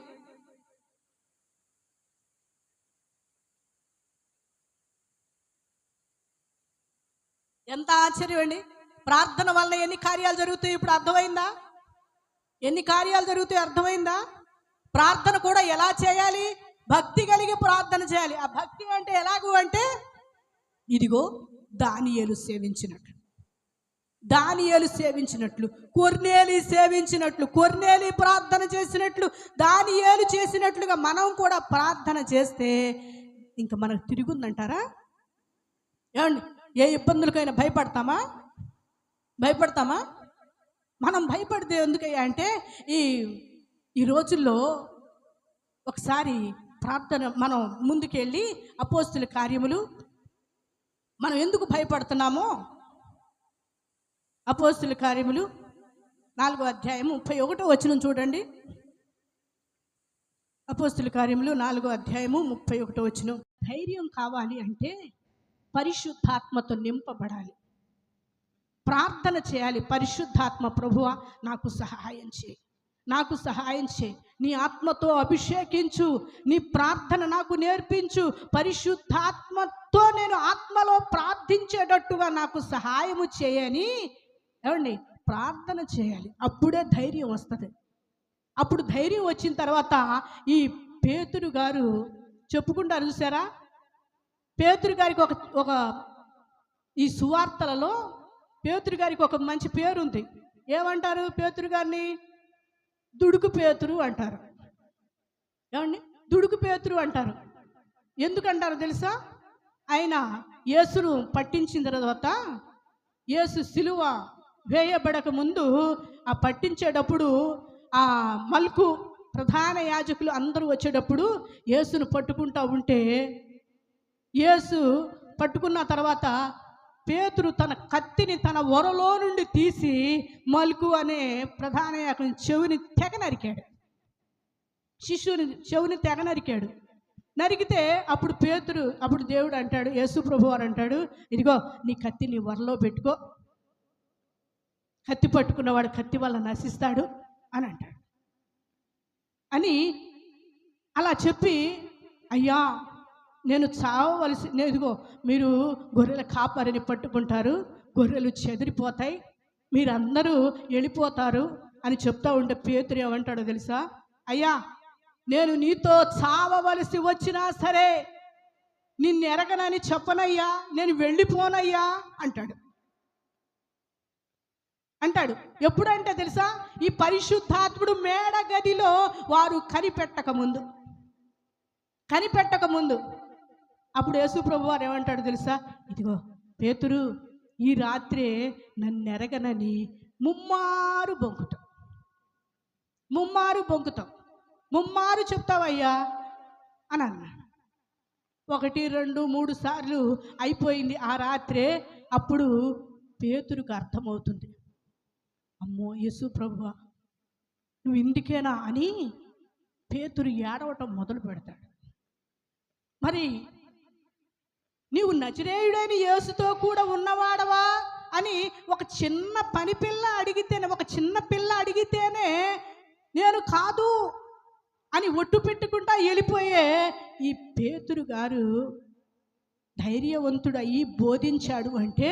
ఎంత ఆశ్చర్యం అండి. ప్రార్థన వల్ల ఎన్ని కార్యాలు జరుగుతాయి ఇప్పుడు అర్థమైందా? ఎన్ని కార్యాలు జరుగుతాయి అర్థమైందా? ప్రార్థన కూడా ఎలా చేయాలి? భక్తి కలిగి ప్రార్థన చేయాలి. ఆ భక్తి అంటే ఎలాగూ అంటే ఇదిగో దానియేలు సేవించినట్లు, కొర్నేలి సేవించినట్లు, కొర్నేలి ప్రార్థన చేసినట్లు, దానియేలు చేసినట్లుగా మనం కూడా ప్రార్థన చేస్తే ఇంకా మనకు తిరుగుందంటారా? ఏమండి, ఏ ఇబ్బందులకైనా భయపడతామా? మనం భయపడితే ఎందుకయ్యా అంటే ఈ రోజుల్లో ఒకసారి ప్రార్థన మనం ముందుకెళ్ళి అపోస్తుల కార్యములు మనం ఎందుకు భయపడుతున్నామో అపోస్తుల కార్యములు 4వ అధ్యాయం 31వ వచనం చూడండి. అపోస్తుల కార్యములు 4వ అధ్యాయము 31వ వచనం. ధైర్యం కావాలి అంటే పరిశుద్ధాత్మతో నింపబడాలి, ప్రార్థన చేయాలి. పరిశుద్ధాత్మ ప్రభువా నాకు సహాయం చేయి, నీ ఆత్మతో అభిషేకించు, నీ ప్రార్థన నాకు నేర్పించు, పరిశుద్ధాత్మతో నేను ఆత్మలో ప్రార్థించేటట్టుగా నాకు సహాయము చేయని ఏమండి ప్రార్థన చేయాలి. అప్పుడే ధైర్యం వస్తుంది. అప్పుడు ధైర్యం వచ్చిన తర్వాత ఈ పేతురు గారు చెప్పుకుంటారు చూసారా? పేతురు గారికి ఈ సువార్తలలో పేతురు గారికి ఒక మంచి పేరు ఉంది. ఏమంటారు పేతురు గారిని? దుడుకు పేతురు అంటారు. ఏమండి? దుడుకు పేతురు అంటారు. ఎందుకంటారు తెలుసా? ఆయన యేసును పట్టించిన తర్వాత, యేసు సిలువ వేయబడక ముందు ఆ పట్టించేటప్పుడు ఆ మల్కు ప్రధాన యాజకులు అందరూ వచ్చేటప్పుడు యేసును పట్టుకుంటూ ఉంటే, యేసు పట్టుకున్న తర్వాత పేతురు తన కత్తిని తన ఒరలో నుండి తీసి మల్కు అనే ప్రధాన యాజకుని చెవిని తెగ నరికాడు. శిష్యుని చెవిని తెగ నరికాడు. నరికితే అప్పుడు దేవుడు అంటాడు, యేసు ప్రభు వారు అంటాడు, ఇదిగో నీ కత్తి నీ వరలో పెట్టుకో, కత్తి పట్టుకున్నవాడు కత్తి వల్ల నశిస్తాడు అని అంటాడు. అని అలా చెప్పి, అయ్యా నేను చావవలసి, ఇదిగో మీరు గొర్రెల కాపరిని పట్టుకుంటారు, గొర్రెలు చెదిరిపోతాయి, మీరందరూ వెళ్ళిపోతారు అని చెప్తా ఉంటే పేతురు ఏమంటాడో తెలుసా? అయ్యా నేను నీతో చావవలసి వచ్చినా సరే నిన్ను ఎరగనని చెప్పనయ్యా, నేను వెళ్ళిపోనయ్యా అంటాడు. ఎప్పుడంటే తెలుసా? ఈ పరిశుద్ధాత్ముడు మేడ గదిలో వారు కనిపెట్టక ముందు అప్పుడు యేసు ప్రభు వారు ఏమంటాడు తెలుసా? ఇదిగో పేతురు, ఈ రాత్రే నన్ను ఎరగనని ముమ్మారు బొంకుతావు, ముమ్మారు చెప్తావయ్యా అని అన్నాడు. 1, 2, 3 సార్లు అయిపోయింది ఆ రాత్రే. అప్పుడు పేతురుకు అర్థమవుతుంది, అమ్మో యేసు ప్రభువా నువ్వు ఇందుకేనా అని పేతురు ఏడవటం మొదలు పెడతాడు. మరి నీవు నజరేయుడైన యేసుతో కూడా ఉన్నవాడవా అని ఒక చిన్న పిల్ల అడిగితేనే నేను కాదు అని ఒట్టు పెట్టుకుంటా వెళ్ళిపోయే ఈ పేతురు గారు ధైర్యవంతుడయి బోధించాడు. అంటే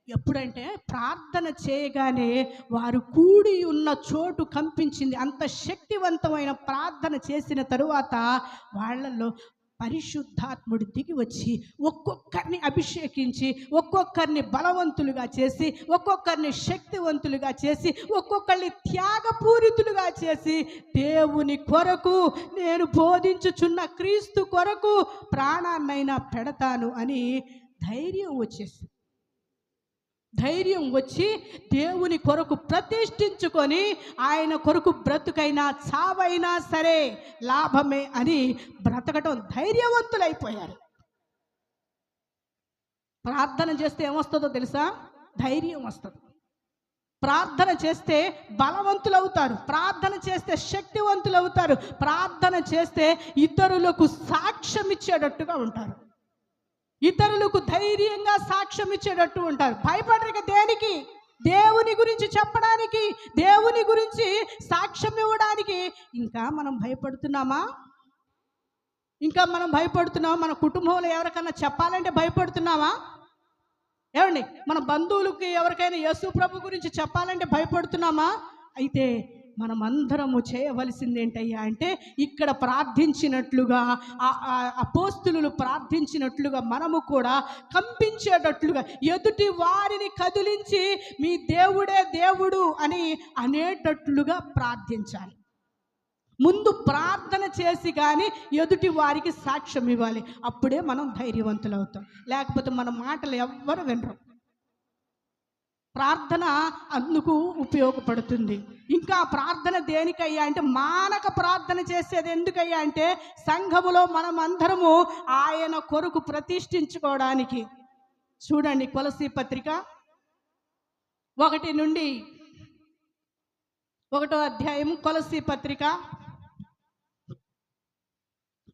ఎప్పుడంటే ప్రార్థన చేయగానే వారు కూడి ఉన్న చోటు కంపించింది. అంత శక్తివంతమైన ప్రార్థన చేసిన తరువాత వాళ్ళల్లో పరిశుద్ధాత్ముడు దిగి వచ్చి ఒక్కొక్కరిని అభిషేకించి, ఒక్కొక్కరిని బలవంతులుగా చేసి, ఒక్కొక్కరిని శక్తివంతులుగా చేసి, ఒక్కొక్కరిని త్యాగపూరితులుగా చేసి, దేవుని కొరకు నేను బోధించుచున్న క్రీస్తు కొరకు ప్రాణాన్నైనా పెడతాను అని ధైర్యం వచ్చి దేవుని కొరకు ప్రతిష్ఠించుకొని ఆయన కొరకు బ్రతుకైనా చావైనా సరే లాభమే అని బ్రతకటం ధైర్యవంతులైపోయారు. ప్రార్థన చేస్తే ఏమొస్తుందో తెలుసా? ధైర్యం వస్తుంది. ప్రార్థన చేస్తే బలవంతులవుతారు, ప్రార్థన చేస్తే శక్తివంతులవుతారు, ప్రార్థన చేస్తే ఇతరులకు సాక్ష్యం ఇచ్చేటట్టుగా ఉంటారు, ఇతరులకు ధైర్యంగా సాక్ష్యం ఇచ్చేటట్టు ఉంటారు. భయపడరు దేనికి? దేవుని గురించి చెప్పడానికి, దేవుని గురించి సాక్ష్యం ఇవ్వడానికి. ఇంకా మనం భయపడుతున్నామా? మన కుటుంబంలో ఎవరికైనా చెప్పాలంటే భయపడుతున్నామా? ఏమండి, మన బంధువులకి ఎవరికైనా యేసు ప్రభు గురించి చెప్పాలంటే భయపడుతున్నామా? అయితే మనమందరము చేయవలసింది ఏంటయ్యా అంటే, ఇక్కడ ప్రార్థించినట్లుగా అపోస్తులు ప్రార్థించినట్లుగా మనము కూడా కంపించేటట్లుగా ఎదుటి వారిని కదిలించి మీ దేవుడే దేవుడు అని అనేటట్లుగా ప్రార్థించాలి. ముందు ప్రార్థన చేసి కానీ ఎదుటి వారికి సాక్ష్యం ఇవ్వాలి. అప్పుడే మనం ధైర్యవంతులు అవుతాం. లేకపోతే మన మాటలు ఎవ్వరు వినరు. ప్రార్థన అందుకు ఉపయోగపడుతుంది. ఇంకా ప్రార్థన దేనికయ్యా అంటే, మానక ప్రార్థన చేసేది ఎందుకయ్యా అంటే, సంఘములో మనం అందరము ఆయన కొరకు ప్రతిష్ఠించుకోవడానికి. చూడండి కొలసీ పత్రిక 1 నుండి 1వ అధ్యాయం కొలసీ పత్రిక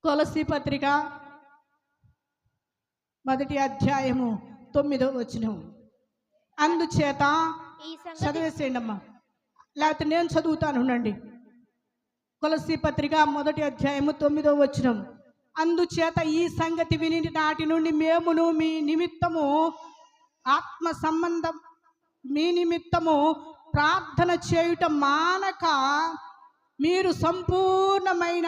1వ అధ్యాయము 9వ వచనం. అందుచేత చదివేసేయండి అమ్మా, లేకపోతే నేను చదువుతాను ఉండండి. కొలసీ పత్రిక 1వ అధ్యాయము 9వ వచనం. అందుచేత ఈ సంగతి విని నాటి నుండి మేమును మీ నిమిత్తము ఆత్మ సంబంధం మీ నిమిత్తము ప్రార్థన చేయుట మానక మీరు సంపూర్ణమైన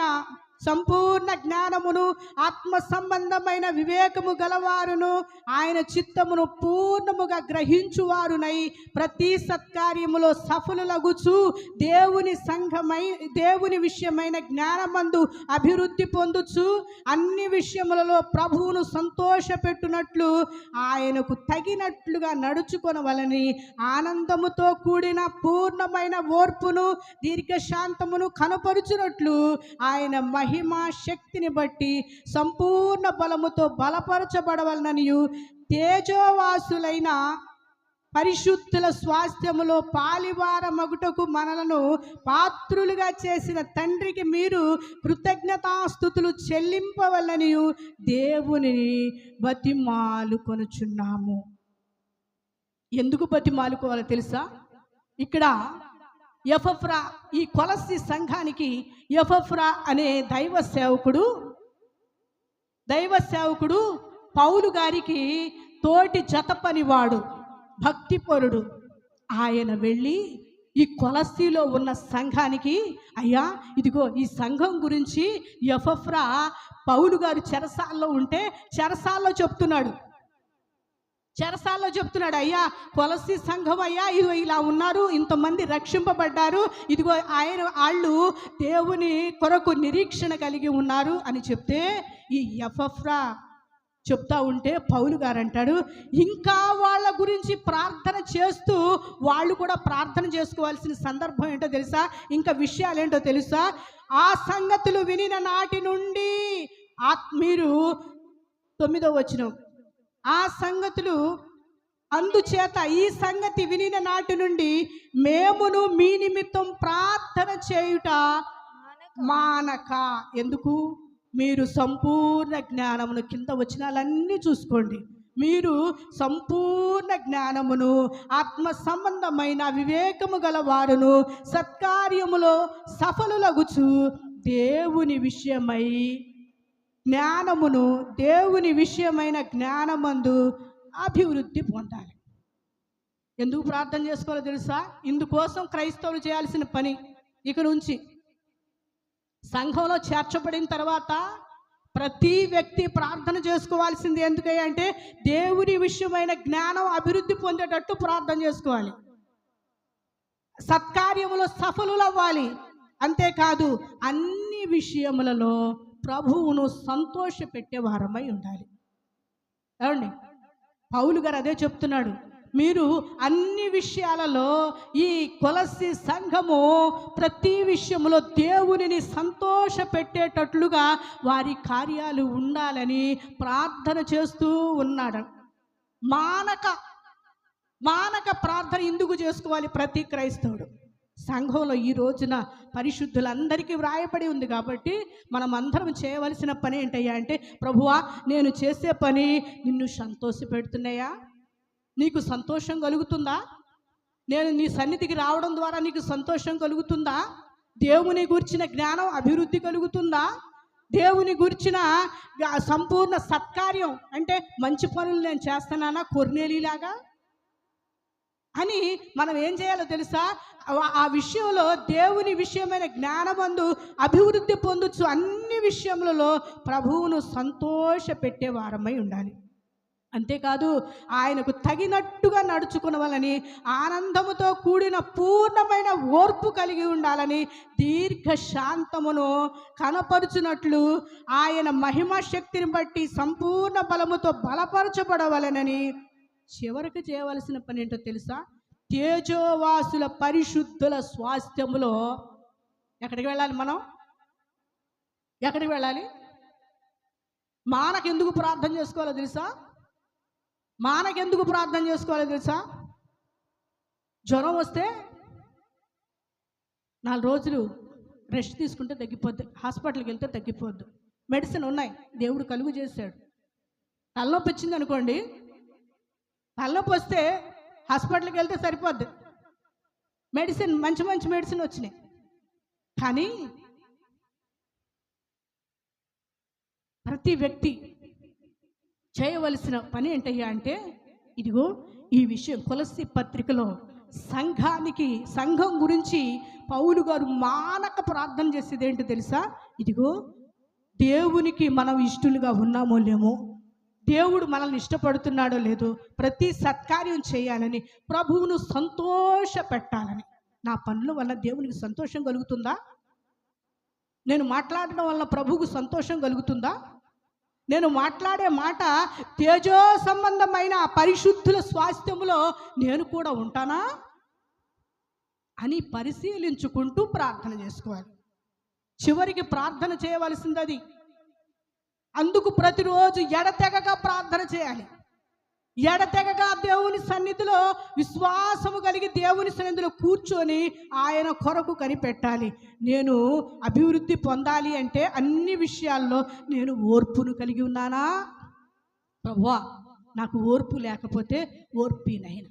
సంపూర్ణ జ్ఞానమును ఆత్మ సంబంధమైన వివేకము గలవారును ఆయన చిత్తమును పూర్ణముగా గ్రహించువారునై ప్రతి సత్కార్యములో సఫలులగుచు దేవుని విషయమైన జ్ఞానమందు అభివృద్ధి పొందుచు అన్ని విషయములలో ప్రభువును సంతోషపెట్టునట్లు ఆయనకు తగినట్లుగా నడుచుకొనవలని ఆనందముతో కూడిన పూర్ణమైన ఓర్పును దీర్ఘశాంతమును కనపరుచునట్లు ఆయన మహిమా శక్తిని బట్టి సంపూర్ణ బలముతో బలపరచబడవలననియు తేజోవాసులైన పరిశుద్ధుల స్వాస్థ్యములో పాలివారమగుటకు మనలను పాత్రులుగా చేసిన తండ్రికి మీరు కృతజ్ఞతాస్తుతులు చెల్లింపవలనియు దేవుని బతిమాలుకొనుచున్నాము. ఎందుకు బతిమాలుకోవాలో తెలుసా? ఇక్కడ ఎపఫ్రా, ఈ కొలస్సీ సంఘానికి ఎపఫ్రా అనే దైవ సేవకుడు పౌలు గారికి తోటి జతపనివాడు, భక్తిపరుడు. ఆయన వెళ్ళి ఈ కొలస్సీలో ఉన్న సంఘానికి, అయ్యా ఇదిగో ఈ సంఘం గురించి ఎపఫ్రా పౌలు గారు చెరసాల్లో ఉంటే చెరసాల్లో చెప్తున్నాడు, అయ్యా కొలస్సీ సంఘం అయ్యా ఇదిగో ఇలా ఉన్నారు, ఇంతమంది రక్షింపబడ్డారు, ఇదిగో వాళ్ళు దేవుని కొరకు నిరీక్షణ కలిగి ఉన్నారు అని చెప్తే ఈ ఎపఫ్రా చెప్తా ఉంటే పౌలు గారు అంటాడు, ఇంకా వాళ్ళ గురించి ప్రార్థన చేస్తూ వాళ్ళు కూడా ప్రార్థన చేసుకోవాల్సిన సందర్భం ఏంటో తెలుసా? ఇంకా విషయాలు ఏంటో తెలుసా? ఆ సంగతులు వినిన నాటి నుండి మీరు 9వ వచనం, ఆ సంగతులు అందుచేత ఈ సంగతి వినిన నాటి నుండి మేమును మీ నిమిత్తం ప్రార్థన చేయుట మానక. ఎందుకు? మీరు సంపూర్ణ జ్ఞానమును, కింద వచనాలన్నీ చూసుకోండి, మీరు సంపూర్ణ జ్ఞానమును ఆత్మ సంబంధమైన వివేకము గలవారును సత్కార్యములో సఫలులగుచు దేవుని విషయమైన జ్ఞానమందు అభివృద్ధి పొందాలి. ఎందుకు ప్రార్థన చేసుకోవాలో తెలుసా? ఇందుకోసం క్రైస్తవులు చేయాల్సిన పని ఇక నుంచి సంఘంలో చేర్చబడిన తర్వాత ప్రతి వ్యక్తి ప్రార్థన చేసుకోవాల్సింది ఎందుకంటే దేవుని విషయమైన జ్ఞానం అభివృద్ధి పొందేటట్టు ప్రార్థన చేసుకోవాలి, సత్కార్యములో సఫలులవ్వాలి. అంతేకాదు అన్ని విషయములలో ప్రభువును సంతోషపెట్టే వారమై ఉండాలి. ఏమండి, పౌలు గారు అదే చెప్తున్నాడు, మీరు అన్ని విషయాలలో ఈ కొలస్సీ సంఘము ప్రతి విషయంలో దేవునిని సంతోష పెట్టేటట్లుగా వారి కార్యాలు ఉండాలని ప్రార్థన చేస్తూ ఉన్నాడు. మానక ప్రార్థన ఎందుకు చేసుకోవాలి ప్రతి క్రైస్తవుడు? సంఘంలో ఈ రోజున పరిశుద్ధులందరికీ వ్రాయబడి ఉంది కాబట్టి మనం అందరం చేయవలసిన పని ఏంటయ్యా అంటే, ప్రభువా నేను చేసే పని నిన్ను సంతోషపెడుతున్నాయా? నీకు సంతోషం కలుగుతుందా? నేను నీ సన్నిధికి రావడం ద్వారా నీకు సంతోషం కలుగుతుందా? దేవుని గురించిన జ్ఞానం అభివృద్ధి కలుగుతుందా? దేవుని గురించిన సంపూర్ణ సత్కార్యం అంటే మంచి పనులు నేను చేస్తున్నానా కొర్నేలీలాగా అని మనం ఏం చేయాలో తెలుసా? ఆ విషయంలో దేవుని విషయమైన జ్ఞానమందు అభివృద్ధి పొందొచ్చు. అన్ని విషయములలో ప్రభువును సంతోష పెట్టే వారమై ఉండాలి. అంతేకాదు ఆయనకు తగినట్టుగా నడుచుకునవాలని, ఆనందముతో కూడిన పూర్ణమైన ఓర్పు కలిగి ఉండాలని, దీర్ఘశాంతమును కనపరుచునట్లు ఆయన మహిమా శక్తిని బట్టి సంపూర్ణ బలముతో బలపరచబడవలనని. చివరికి చేయవలసిన పని ఏంటో తెలుసా? తేజోవాసుల పరిశుద్ధుల స్వాస్థ్యములో ఎక్కడికి వెళ్ళాలి? మనం ఎక్కడికి వెళ్ళాలి? మానకెందుకు ప్రార్థన చేసుకోవాలో తెలుసా? మానకెందుకు ప్రార్థన చేసుకోవాలో తెలుసా? జ్వరం వస్తే 4 రోజులు రెస్ట్ తీసుకుంటే తగ్గిపోద్ది, హాస్పిటల్కి వెళ్తే తగ్గిపోద్దు. మెడిసిన్ ఉన్నాయి, దేవుడు కలుగు చేశాడు. తలనొప్పి వచ్చింది అనుకోండి, తలనొప్పి వస్తే హాస్పిటల్కి వెళ్తే సరిపోద్ది. మెడిసిన్ మంచి మెడిసిన్ వచ్చినాయి. కానీ ప్రతి వ్యక్తి చేయవలసిన పని ఏంటయ్యా అంటే, ఇదిగో ఈ విషయం కొలస్సీ పత్రికలో సంఘం గురించి పౌలు గారు మానక ప్రార్థన చేసేది ఏంటో తెలుసా? ఇదిగో దేవునికి మనం ఇష్టలుగా ఉన్నామో లేమో, దేవుడు మనల్ని ఇష్టపడుతున్నాడో లేదో, ప్రతి సత్కార్యం చేయాలని, ప్రభువును సంతోష పెట్టాలని. నా పనుల వల్ల దేవునికి సంతోషం కలుగుతుందా? నేను మాట్లాడడం వల్ల ప్రభువుకు సంతోషం కలుగుతుందా? నేను మాట్లాడే మాట తేజో సంబంధమైన పరిశుద్ధుల స్వాస్థ్యములో నేను కూడా ఉంటానా అని పరిశీలించుకుంటూ ప్రార్థన చేసుకోవాలి. చివరికి ప్రార్థన చేయవలసింది అది. అందుకు ప్రతిరోజు ఎడతెగగా ప్రార్థన చేయాలి. ఎడతెగగా దేవుని సన్నిధిలో విశ్వాసము కలిగి దేవుని సన్నిధిలో కూర్చొని ఆయన కొరకు కనిపెట్టాలి. నేను అభివృద్ధి పొందాలి అంటే అన్ని విషయాల్లో నేను ఓర్పును కలిగి ఉన్నానా? ప్రభువా, నాకు ఓర్పు లేకపోతే ఓర్పినైనా,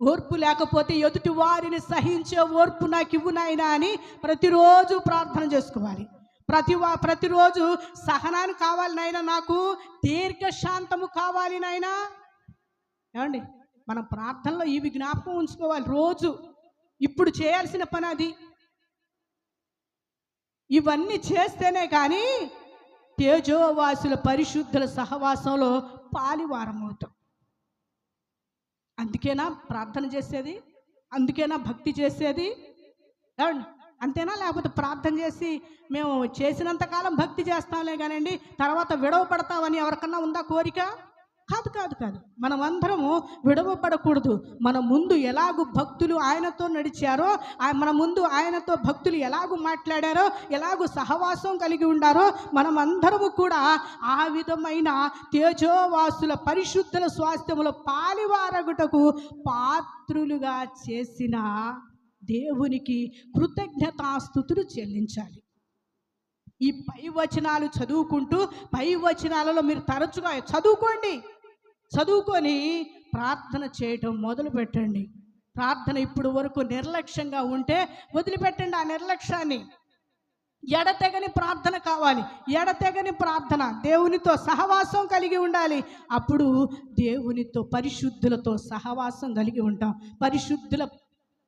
ఓర్పు లేకపోతే ఎదుటి వారిని సహించే ఓర్పు నాకు ఇవ్వు నాయనా అని ప్రతిరోజు ప్రార్థన చేసుకోవాలి. ప్రతిరోజు సహనాన్ని కావాలి నాయనా, నాకు దీర్ఘశాంతము కావాలి నాయనా. ఏమండి, మన ప్రార్థనలో ఇవి జ్ఞాపకం ఉంచుకోవాలి. రోజు ఇప్పుడు చేయాల్సిన పని అది. ఇవన్నీ చేస్తేనే కానీ తేజోవాసుల పరిశుద్ధుల సహవాసంలో పాలివారం అవుతాం. అందుకేనా ప్రార్థన చేసేది? అందుకేనా భక్తి చేసేది? అంతేనా? లేకపోతే ప్రార్థన చేసి మేము చేసినంతకాలం భక్తి చేస్తాంలే కానండి, తర్వాత విడవ పడతామని ఎవరికన్నా ఉందా కోరిక? కాదు కాదు కాదు. మనమందరము విడవపడకూడదు. మన ముందు ఎలాగూ భక్తులు ఆయనతో నడిచారో, మన ముందు ఆయనతో భక్తులు ఎలాగూ మాట్లాడారో, ఎలాగూ సహవాసం కలిగి ఉండారో, మనమందరము కూడా ఆ విధమైన తేజోవాసుల పరిశుద్ధుల స్వాస్థ్యములో పాలివారగుటకు పాత్రులుగా చేసిన దేవునికి కృతజ్ఞతాస్తుతులు చెల్లించాలి. ఈ పై వచనాలు చదువుకుంటూ, పై వచనాలలో మీరు తరచుగా చదువుకొని ప్రార్థన చేయటం మొదలు పెట్టండి. ప్రార్థన ఇప్పుడు వరకు నిర్లక్ష్యంగా ఉంటే వదిలిపెట్టండి ఆ నిర్లక్ష్యాన్ని. ఎడతెగని ప్రార్థన కావాలి. ఎడతెగని ప్రార్థన, దేవునితో సహవాసం కలిగి ఉండాలి. అప్పుడు దేవునితో పరిశుద్ధులతో సహవాసం కలిగి ఉంటాం. పరిశుద్ధుల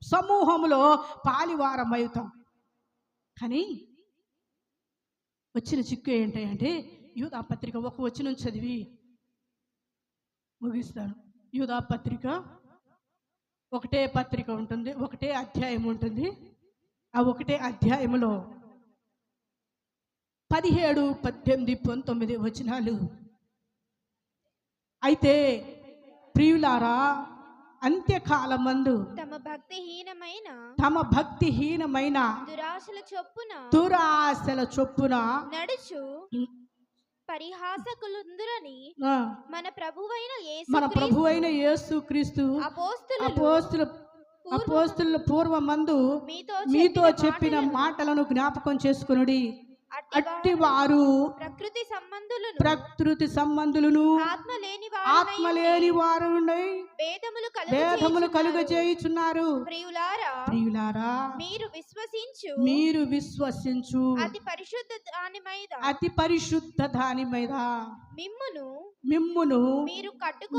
సమూహంలో పాలివారం అవుతాం. కానీ వచ్చిన చిక్కు ఏంటంటే, యూదా పత్రిక ఒక వచనం చదివి ముగిస్తాను. యూదా పత్రిక ఒకటే పత్రిక ఉంటుంది, ఒకటే అధ్యాయం ఉంటుంది. ఆ ఒకటే అధ్యాయంలో 17, 18, 19 వచనాలు. అయితే ప్రియులారా, అంత్యకాలమందు తమ భక్తిహీనమైన దురాశల చొప్పున నడుచు పరిహాసకులుందురని మన ప్రభువైన యేసుక్రీస్తు అపోస్తుల పూర్వమందు మీతో చెప్పిన మాటలను జ్ఞాపకం చేసుకొనుడి. అట్టివారు ప్రకృతి సంబంధులను ఆత్మలేని వారు భేదములు కలుగజేయుచున్నారు. ప్రియులారా, మీరు విశ్వసించు అతి పరిశుద్ధ దాని మీద మిమ్మును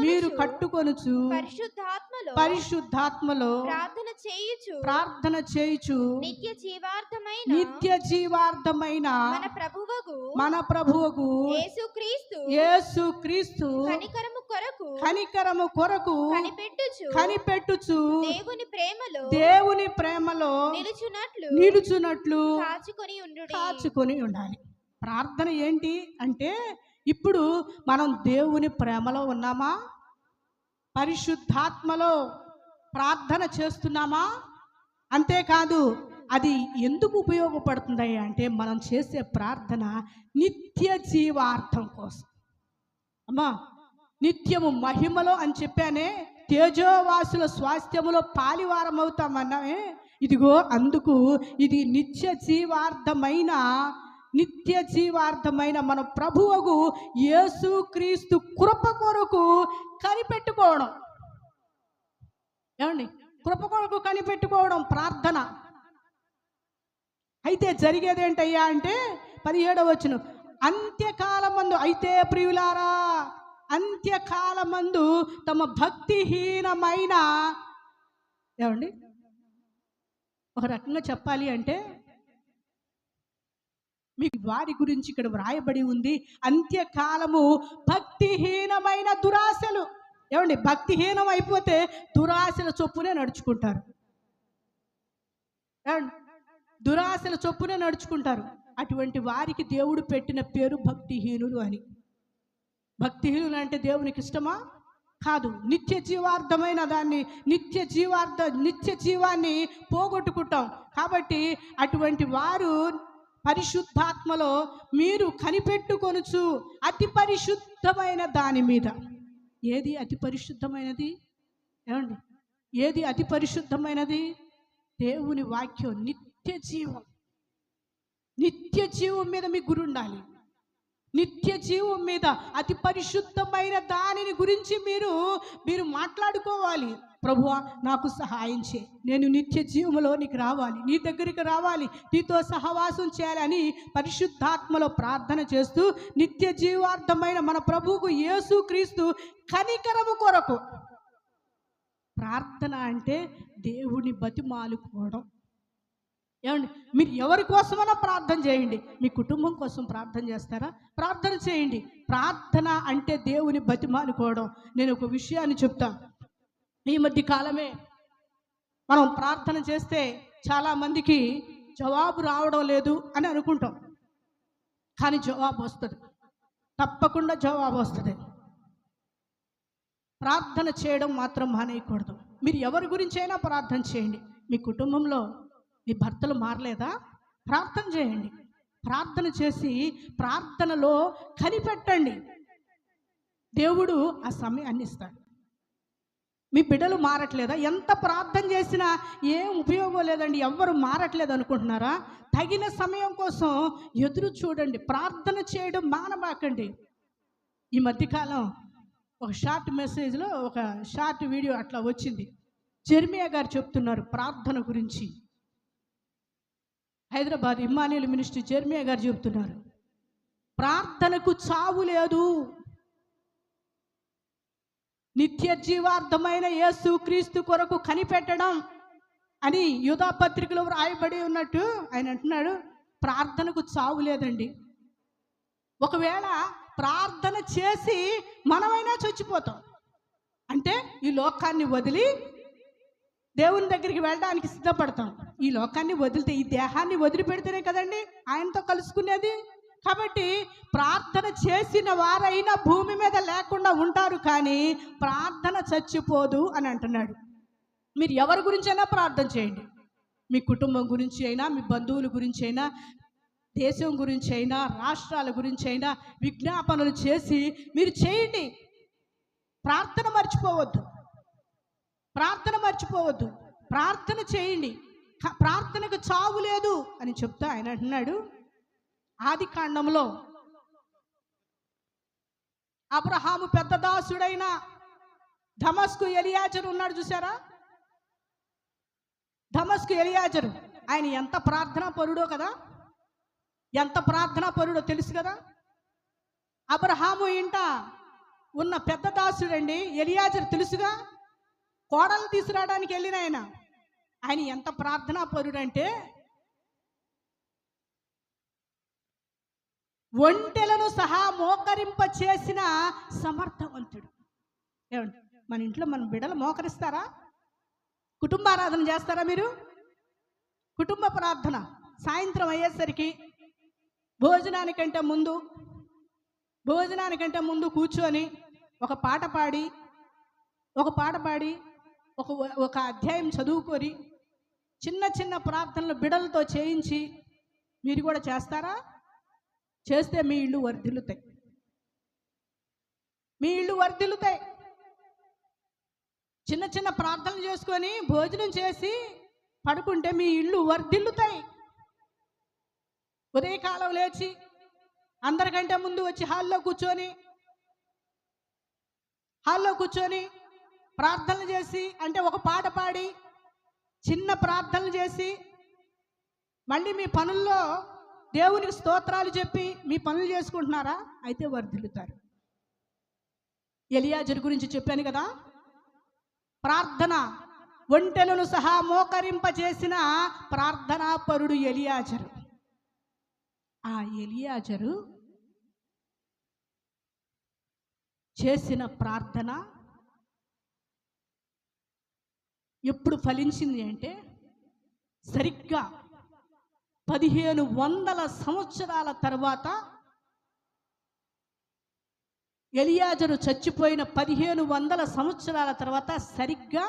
మీరు కట్టుకొనుచు పరిశుద్ధాత్మలో ప్రార్థన చేయుచు నిత్య జీవార్థమైన మన ప్రభువుకు యేసుక్రీస్తు కనికరము కొరకు కనిపెట్టుచు దేవుని ప్రేమలో నిలుచున్నట్లు కాచుకొని ఉండాలి. ప్రార్థన ఏంటి అంటే, ఇప్పుడు మనం దేవుని ప్రేమలో ఉన్నామా? పరిశుద్ధాత్మలో ప్రార్థన చేస్తున్నామా? అంతేకాదు, అది ఎందుకు ఉపయోగపడుతుంది అంటే, మనం చేసే ప్రార్థన నిత్య జీవార్థం కోసం. అమ్మా, నిత్యము మహిమలో అని చెప్పానే, తేజోవాసుల స్వాస్థ్యములో పాలివారం అవుతామన్నామే. ఇదిగో అందుకు ఇది నిత్య జీవార్థమైన మన ప్రభువుకు యేసుక్రీస్తు కృప కొరకు కనిపెట్టుకోవడం. ఏమండి, కృప కొరకు కనిపెట్టుకోవడం ప్రార్థన. అయితే జరిగేది ఏంటయ్యా అంటే 17వ వచనం, అంత్యకాలమందు అయితే ప్రియులారా, అంత్యకాలమందు తమ భక్తిహీనమైన, ఏమండి ఒక రకంగా చెప్పాలి అంటే, మీకు వారి గురించి ఇక్కడ వ్రాయబడి ఉంది. అంత్యకాలము భక్తిహీనమైన దురాశలు. ఏమండి, భక్తిహీనం అయిపోతే దురాశల చొప్పునే నడుచుకుంటారు. ఏమండి, దురాశల చొప్పునే నడుచుకుంటారు. అటువంటి వారికి దేవుడు పెట్టిన పేరు భక్తిహీనులు అని. భక్తిహీనులు అంటే దేవునికి ఇష్టమా? కాదు. నిత్య జీవార్థమైన దాన్ని, నిత్య జీవాన్ని పోగొట్టుకుంటాం. కాబట్టి అటువంటి వారు పరిశుద్ధాత్మలో మీరు కనిపెట్టుకొనుచు అతి పరిశుద్ధమైన దాని మీద. ఏది అతి పరిశుద్ధమైనది? ఏమండి, ఏది అతి పరిశుద్ధమైనది? దేవుని వాక్యం. నిత్య జీవం. నిత్య జీవం మీద మీ గురి ఉండాలి. నిత్య జీవం మీద అతి పరిశుద్ధమైన దానిని గురించి మీరు మాట్లాడుకోవాలి. ప్రభువా, నాకు సహాయం చేయి, నేను నిత్య జీవంలోనికి రావాలి, నీ దగ్గరికి రావాలి, నీతో సహవాసం చేయాలని పరిశుద్ధాత్మలో ప్రార్థన చేస్తూ నిత్య జీవార్థమైన మన ప్రభువుకు యేసుక్రీస్తు కనికరము కొరకు ప్రార్థన అంటే దేవుని బతిమాలుకోవడం. ఏమండి, మీరు ఎవరి కోసమైనా ప్రార్థన చేయండి. మీ కుటుంబం కోసం ప్రార్థన చేస్తారా? ప్రార్థన చేయండి. ప్రార్థన అంటే దేవుని బతిమాలుకోవడం. నేను ఒక విషయాన్ని చెప్తా. ఈ మధ్య కాలమే మనం ప్రార్థన చేస్తే చాలామందికి జవాబు రావడం లేదు అని అనుకుంటాం. కానీ జవాబు వస్తుంది, తప్పకుండా జవాబు వస్తుంది. ప్రార్థన చేయడం మాత్రం మానేయకూడదు. మీరు ఎవరి గురించి అయినా ప్రార్థన చేయండి. మీ కుటుంబంలో మీ భర్తలు మారలేదా? ప్రార్థన చేయండి. ప్రార్థన చేసి ప్రార్థనలో కనిపెట్టండి. దేవుడు ఆ సమయాన్ని ఇస్తాడు. మీ బిడ్డలు మారట్లేదా? ఎంత ప్రార్థన చేసినా ఏం ఉపయోగం లేదండి, ఎవ్వరు మారట్లేదు అనుకుంటున్నారా? తగిన సమయం కోసం ఎదురు చూడండి. ప్రార్థన చేయడం మానబాకండి. ఈ మధ్యకాలం ఒక షార్ట్ మెసేజ్లో ఒక షార్ట్ వీడియో అట్లా వచ్చింది. జెర్మియా గారు చెప్తున్నారు ప్రార్థన గురించి. హైదరాబాద్ ఇమ్మానుయేల్ మినిస్ట్రీ జెర్మియా గారు చెప్తున్నారు, ప్రార్థనకు చావు లేదు. నిత్య జీవార్థమైన యేసుక్రీస్తు కొరకు కనిపెట్టడం అని యూదా పత్రికలో రాయబడి ఉన్నట్టు ఆయన అంటున్నాడు, ప్రార్థనకు చావు లేదండి. ఒకవేళ ప్రార్థన చేసి మనమైనా చచ్చిపోతాం. అంటే ఈ లోకాన్ని వదిలి దేవుని దగ్గరికి వెళ్ళడానికి సిద్ధపడతాం. ఈ లోకాన్ని వదిలితే, ఈ దేహాన్ని వదిలిపెడితేనే కదండి ఆయనతో కలుసుకునేది. కాబట్టి ప్రార్థన చేసిన వారైనా భూమి మీద లేకుండా ఉంటారు, కానీ ప్రార్థన చచ్చిపోదు అని అంటున్నాడు. మీరు ఎవరి గురించైనా ప్రార్థన చేయండి. మీ కుటుంబం గురించి అయినా, మీ బంధువుల గురించి అయినా, దేశం గురించి అయినా, రాష్ట్రాల గురించి అయినా విజ్ఞాపనలు చేసి మీరు చేయండి. ప్రార్థన మర్చిపోవద్దు. ప్రార్థన మర్చిపోవద్దు. ప్రార్థన చేయండి. ప్రార్థనకు చావు లేదు అని చెప్తా ఆయన అంటున్నాడు. ఆది కాండంలో అబ్రహాము పెద్ద దాసుడైన దమస్కు ఎలియాజరు ఉన్నాడు చూసారా? దమస్కు ఎలియాజరు ఆయన ఎంత ప్రార్థనా పరుడో కదా, ఎంత ప్రార్థనా పరుడో తెలుసు కదా. అబ్రహాము ఇంట ఉన్న పెద్ద దాసుడండి ఎలియాజరు తెలుసుగా. కోడలు తీసుకురావడానికి వెళ్ళిన ఆయన ఎంత ప్రార్థనా పరుడంటే ఒంటెలను సహా మోకరింప చేసిన సమర్థవంతుడు. ఏమండి, మన ఇంట్లో మన బిడ్డలు మోకరిస్తారా? కుటుంబ ఆరాధన చేస్తారా మీరు? కుటుంబ ప్రార్థన సాయంత్రం అయ్యేసరికి భోజనానికంటే ముందు కూర్చొని ఒక పాట పాడి ఒక అధ్యాయం చదువుకొని చిన్న చిన్న ప్రార్థనలు బిడ్డలతో చేయించి మీరు కూడా చేస్తారా? చేస్తే మీ ఇల్లు వర్ధిల్లుతాయి. మీ ఇల్లు వర్ధిల్లుతాయి. చిన్న చిన్న ప్రార్థనలు చేసుకొని భోజనం చేసి పడుకుంటే మీ ఇల్లు వర్ధిల్లుతాయి. ఉదయకాలం లేచి అందరికంటే ముందు వచ్చి హాల్లో కూర్చొని ప్రార్థనలు చేసి, అంటే ఒక పాట పాడి చిన్న ప్రార్థనలు చేసి మళ్ళీ మీ పనుల్లో దేవునికి స్తోత్రాలు చెప్పి మీ పనులు చేసుకుంటున్నారా? అయితే వర్ధిల్లుతారు. ఎలియాజరు గురించి చెప్పాను కదా, ప్రార్థన ఒంటెలను సహా మోకరింపజేసిన ప్రార్థనా పరుడు ఎలియాజరు. ఆ ఎలియాజరు చేసిన ప్రార్థన ఎప్పుడు ఫలించింది అంటే సరిగ్గా 1500 సంవత్సరాల తర్వాత, ఎలియాజరు చచ్చిపోయిన 1500 సంవత్సరాల తర్వాత సరిగ్గా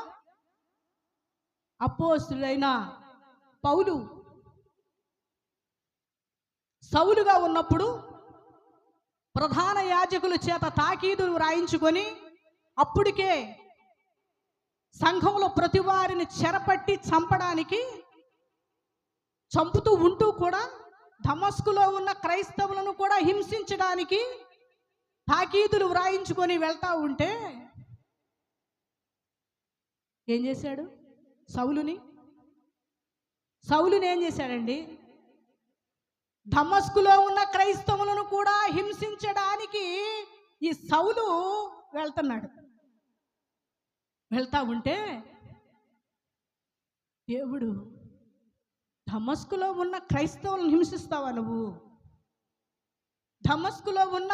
అపోస్తులైన పౌలు సౌలుగా ఉన్నప్పుడు ప్రధాన యాజకుల చేత తాకీదులు వ్రాయించుకొని అప్పటికే సంఘంలో ప్రతి వారిని చెరపట్టి చంపుతూ ఉంటూ కూడా దమస్కులో ఉన్న క్రైస్తవులను కూడా హింసించడానికి తాకీదులు వ్రాయించుకొని వెళ్తా ఉంటే ఏం చేశాడు? సౌలుని ఏం చేశాడండి? దమస్కులో ఉన్న క్రైస్తవులను కూడా హింసించడానికి ఈ సౌలు వెళ్తా ఉంటే దేవుడు, దమస్కులో ఉన్న క్రైస్తవులను హింసిస్తావా నువ్వు? దమస్కులో ఉన్న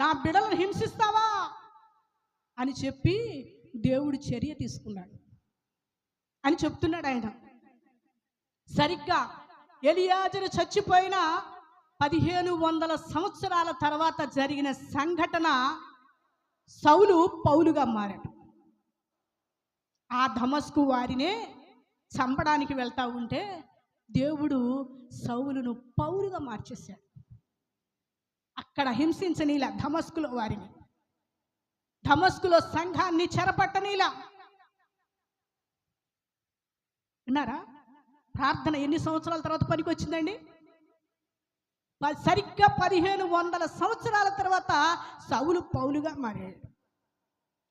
నా బిడ్డలను హింసిస్తావా అని చెప్పి దేవుడు చర్య తీసుకున్నాడు అని చెప్తున్నాడు ఆయన. సరిగ్గా ఎలియాజరు చచ్చిపోయిన 1500 సంవత్సరాల తర్వాత జరిగిన సంఘటన, సౌలు పౌలుగా మారాడు. ఆ దమస్కు వారినే చంపడానికి వెళ్తా ఉంటే దేవుడు సౌలును పౌలుగా మార్చేశాడు. అక్కడ హింసించనీలా దమస్కులో వారిని, దమస్కులో సంఘాన్ని చెరపట్టనీలా. విన్నారా? ప్రార్థన ఎన్ని సంవత్సరాల తర్వాత పనికి వచ్చిందండి? సరిగ్గా 1500 సంవత్సరాల తర్వాత సౌలు పౌలుగా మారాడు.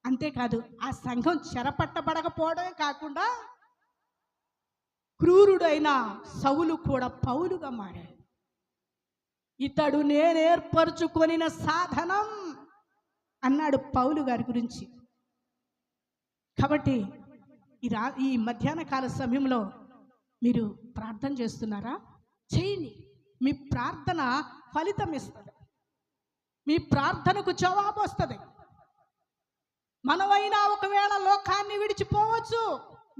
అంతేకాదు, ఆ సంఘం చెరపట్టబడకపోవడమే కాకుండా క్రూరుడైన సౌలు కూడా పౌలుగా మారాడు. ఇతడు నేనేర్పరచుకొనిన సాధనం అన్నాడు పౌలు గారి గురించి. కాబట్టి ఈ మధ్యాహ్న కాల సమయంలో మీరు ప్రార్థన చేస్తున్నారా? చేయండి. మీ ప్రార్థన ఫలితం ఇస్తుంది, మీ ప్రార్థనకు జవాబు వస్తుంది. మనమైనా ఒకవేళ లోకాన్ని విడిచిపోవచ్చు,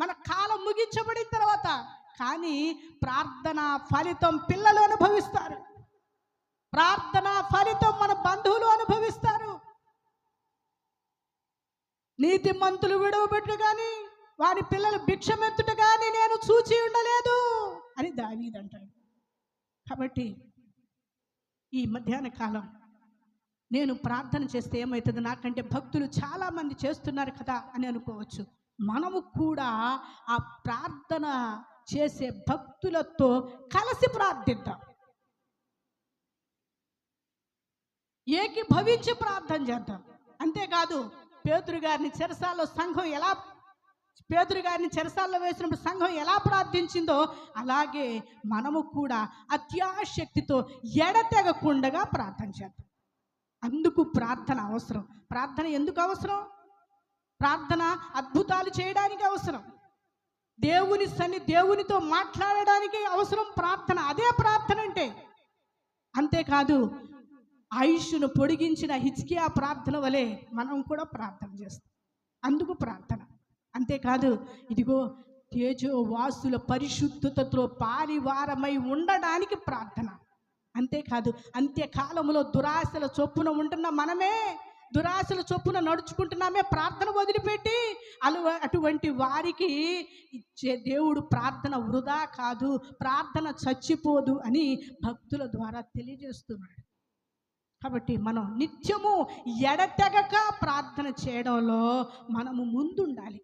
మన కాలం ముగించబడిన తర్వాత, కానీ ప్రార్థన ఫలితం పిల్లలు అనుభవిస్తారు, ప్రార్థన ఫలితం మన బంధువులు అనుభవిస్తారు. నీతిమంతులు విడవబెట్టు కానీ వారి పిల్లలు భిక్షమెత్తుట కానీ నేను చూచి ఉండలేదు అని దావీదు అంటాడు. కాబట్టి ఈ మధ్యాహ్న కాలం నేను ప్రార్థన చేస్తే ఏమవుతుంది, నాకంటే భక్తులు చాలామంది చేస్తున్నారు కదా అని అనుకోవచ్చు. మనము కూడా ఆ ప్రార్థన చేసే భక్తులతో కలిసి ప్రార్థిద్దాం, ఏకీభవించి ప్రార్థన చేద్దాం. అంతేకాదు, పేతురు గారిని చెరసాల్లో వేసినప్పుడు సంఘం ఎలా ప్రార్థించిందో అలాగే మనము కూడా అత్యాశక్తితో ఎడతెగకుండా ప్రార్థన చేద్దాం. అందుకు ప్రార్థన అవసరం. ప్రార్థన ఎందుకు అవసరం? ప్రార్థన అద్భుతాలు చేయడానికి అవసరం, దేవునితో మాట్లాడడానికి అవసరం ప్రార్థన. అదే ప్రార్థన అంటే. అంతేకాదు, ఆయుష్ను పొడిగించిన హిజ్కియా ప్రార్థన వలె మనం కూడా ప్రార్థన చేస్తాం. అందుకు ప్రార్థన. అంతేకాదు, ఇదిగో తేజోవాసుల పరిశుద్ధతతో పారివారమై ఉండడానికి ప్రార్థన. అంతేకాదు, అంత్యకాలంలో దురాశల చొప్పున ఉంటున్న మనమే, దురాశల చొప్పున నడుచుకుంటున్నామే ప్రార్థన వదిలిపెట్టి. అటువంటి వారికి ఇచ్చే దేవుడు ప్రార్థన వృధా కాదు, ప్రార్థన చచ్చిపోదు అని భక్తుల ద్వారా తెలియజేస్తున్నాడు. కాబట్టి మనం నిత్యము ఎడతెగక ప్రార్థన చేయడంలో మనము ముందుండాలి.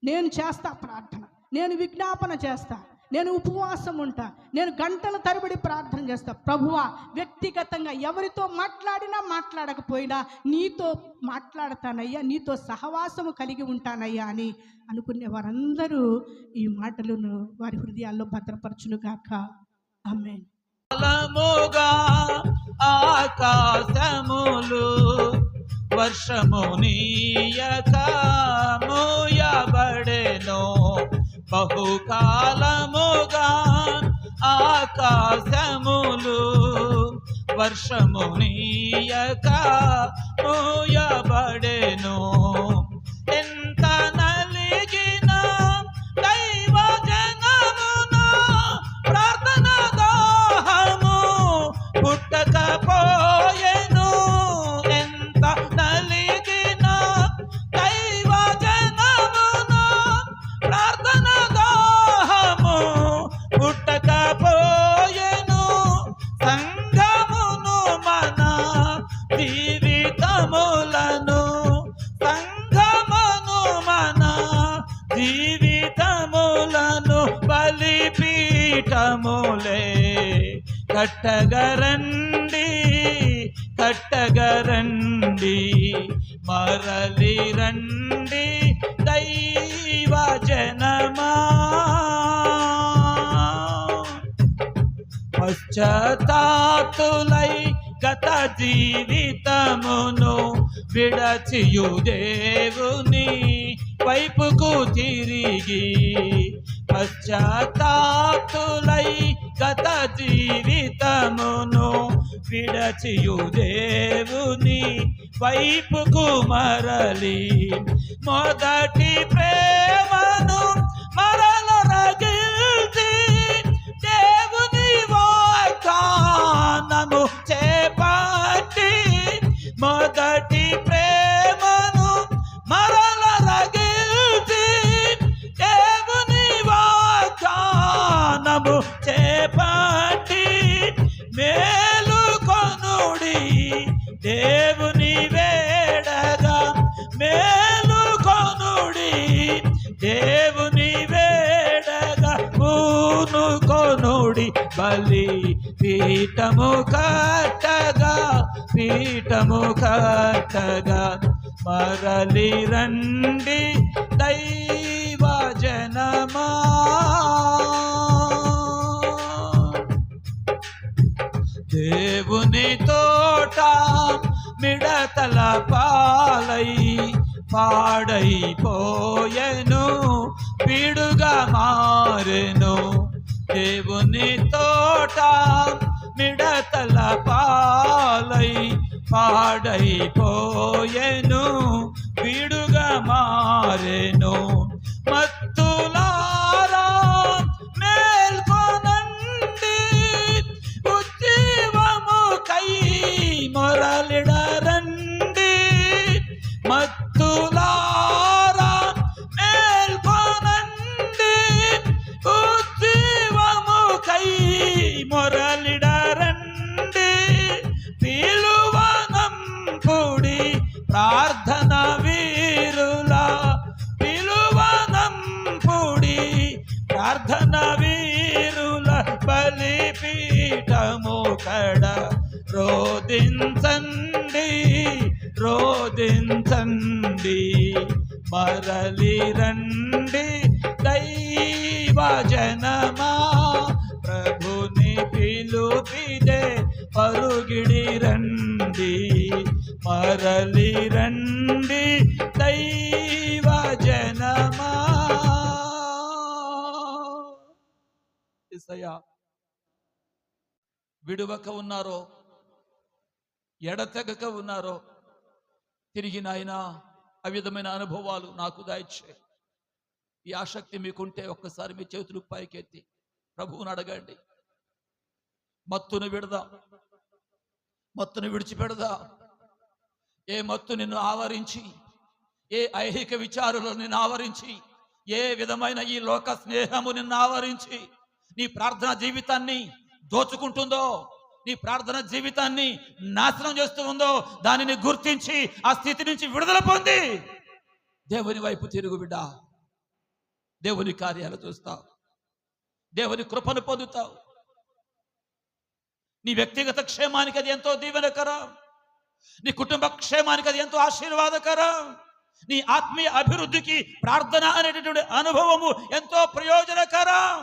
నేను చేస్తా ప్రార్థన, నేను విజ్ఞాపన చేస్తా, నేను ఉపవాసం ఉంటా, నేను గంటల తరబడి ప్రార్థన చేస్తా. ప్రభువా, వ్యక్తిగతంగా ఎవరితో మాట్లాడినా మాట్లాడకపోయినా నీతో మాట్లాడతానయ్యా, నీతో సహవాసము కలిగి ఉంటానయ్యా అని అనుకునే వారందరూ ఈ మాటలను వారి హృదయాల్లో భద్రపరచును గాక. ఆమేన్. ఆకాశములు వర్షము నీయక మోయబడెను, బహుకాలముగా ఆకాశములు వర్షమునీయక మూయబడెను. ఎంత నలిగిన దైవ జనమున ప్రార్థన దాహము పుట్టకపోయెను. ఎంత నలిగిన దైవ జనమున ప్రార్థన దాహము పుట్టకపోయెను. సంఘమును మన జీవితములను సంఘమును మన జీవితములను బలిపీఠములే కట్టగరండి కట్టగరండి మరలి రండి దైవ జనమా. పశ్చాత్తాపులై గత జీవితమును విడచియు దేవుని వైపుకు తిరిగి పశ్చాత్తాపులై గత జీవితమును విడచియు దేవుని వైపుకు మరలి మొదటి ప్రేమను మరల రగిల్చి దేవుని వాగ్దానము చేపట్టి మొదటి ప్రేమను మరల రగిల్చి దేవుని వాగ్దానము చేపట్టి మేలుకొనుడి దేవుని వేడగా మేలుకొనుడి దేవుని వేడగా పూనుకొనుడి బలి పీఠము కట్టగా పీఠము కట్టగా మరలి రండి దైవ జనమా. దేవుని తోట మిడతల పాలై పాడైపోయెను పీడుగా మారెను. దేవుని తోట మిడతల పాలై పాడైపోయెను పీడుగా మారెను. మత్తులారా మేల్కొనండి ఉజ్జీవముకై మొరలిడరండి. మత్తులారా మేల్కొనండి ఉజ్జీవముకై మొరలిడరండి. పిలువనంపుడి ప్రార్థన వీరుల పిలువనంపుడి ప్రార్థన వీరుల బలిపీఠము కడ రోదించండి రోదించండి మరలి రండి దైవ జనమా. ప్రభుని పిలుపిదే పరుగిడి రండి మరలి రండి దైవ జనమా. యేసయ్యా విడువక ఉన్నారో ఎడతెగక ఉన్నారో తిరిగి నాయన ఆ విధమైన అనుభవాలు నాకు దయచే. ఈ ఆసక్తి మీకుంటే ఒక్కసారి మీ చేతులు పైకెత్తి ప్రభువుని అడగండి. మత్తును విడదాం, మత్తును విడిచిపెడదా. ఏ మత్తు నిన్ను ఆవరించి, ఏ ఐహిక విచారులు నిన్ను ఆవరించి, ఏ విధమైన ఈ లోక స్నేహము నిన్ను ఆవరించి నీ ప్రార్థన జీవితాన్ని దోచుకుంటుందో, నీ ప్రార్థన జీవితాన్ని నాశనం చేస్తూ ఉందో దానిని గుర్తించి ఆ స్థితి నుంచి విడుదల పొంది దేవుని వైపు తిరుగు బిడ్డ. దేవుని కార్యాలు చూస్తావు, దేవుని కృపను పొందుతావు. నీ వ్యక్తిగత క్షేమానికి అది ఎంతో దీవెనకరం, నీ కుటుంబ క్షేమానికి అది ఎంతో ఆశీర్వాదకరం, నీ ఆత్మీయ అభివృద్ధికి ప్రార్థన అనేటటువంటి అనుభవము ఎంతో ప్రయోజనకరం.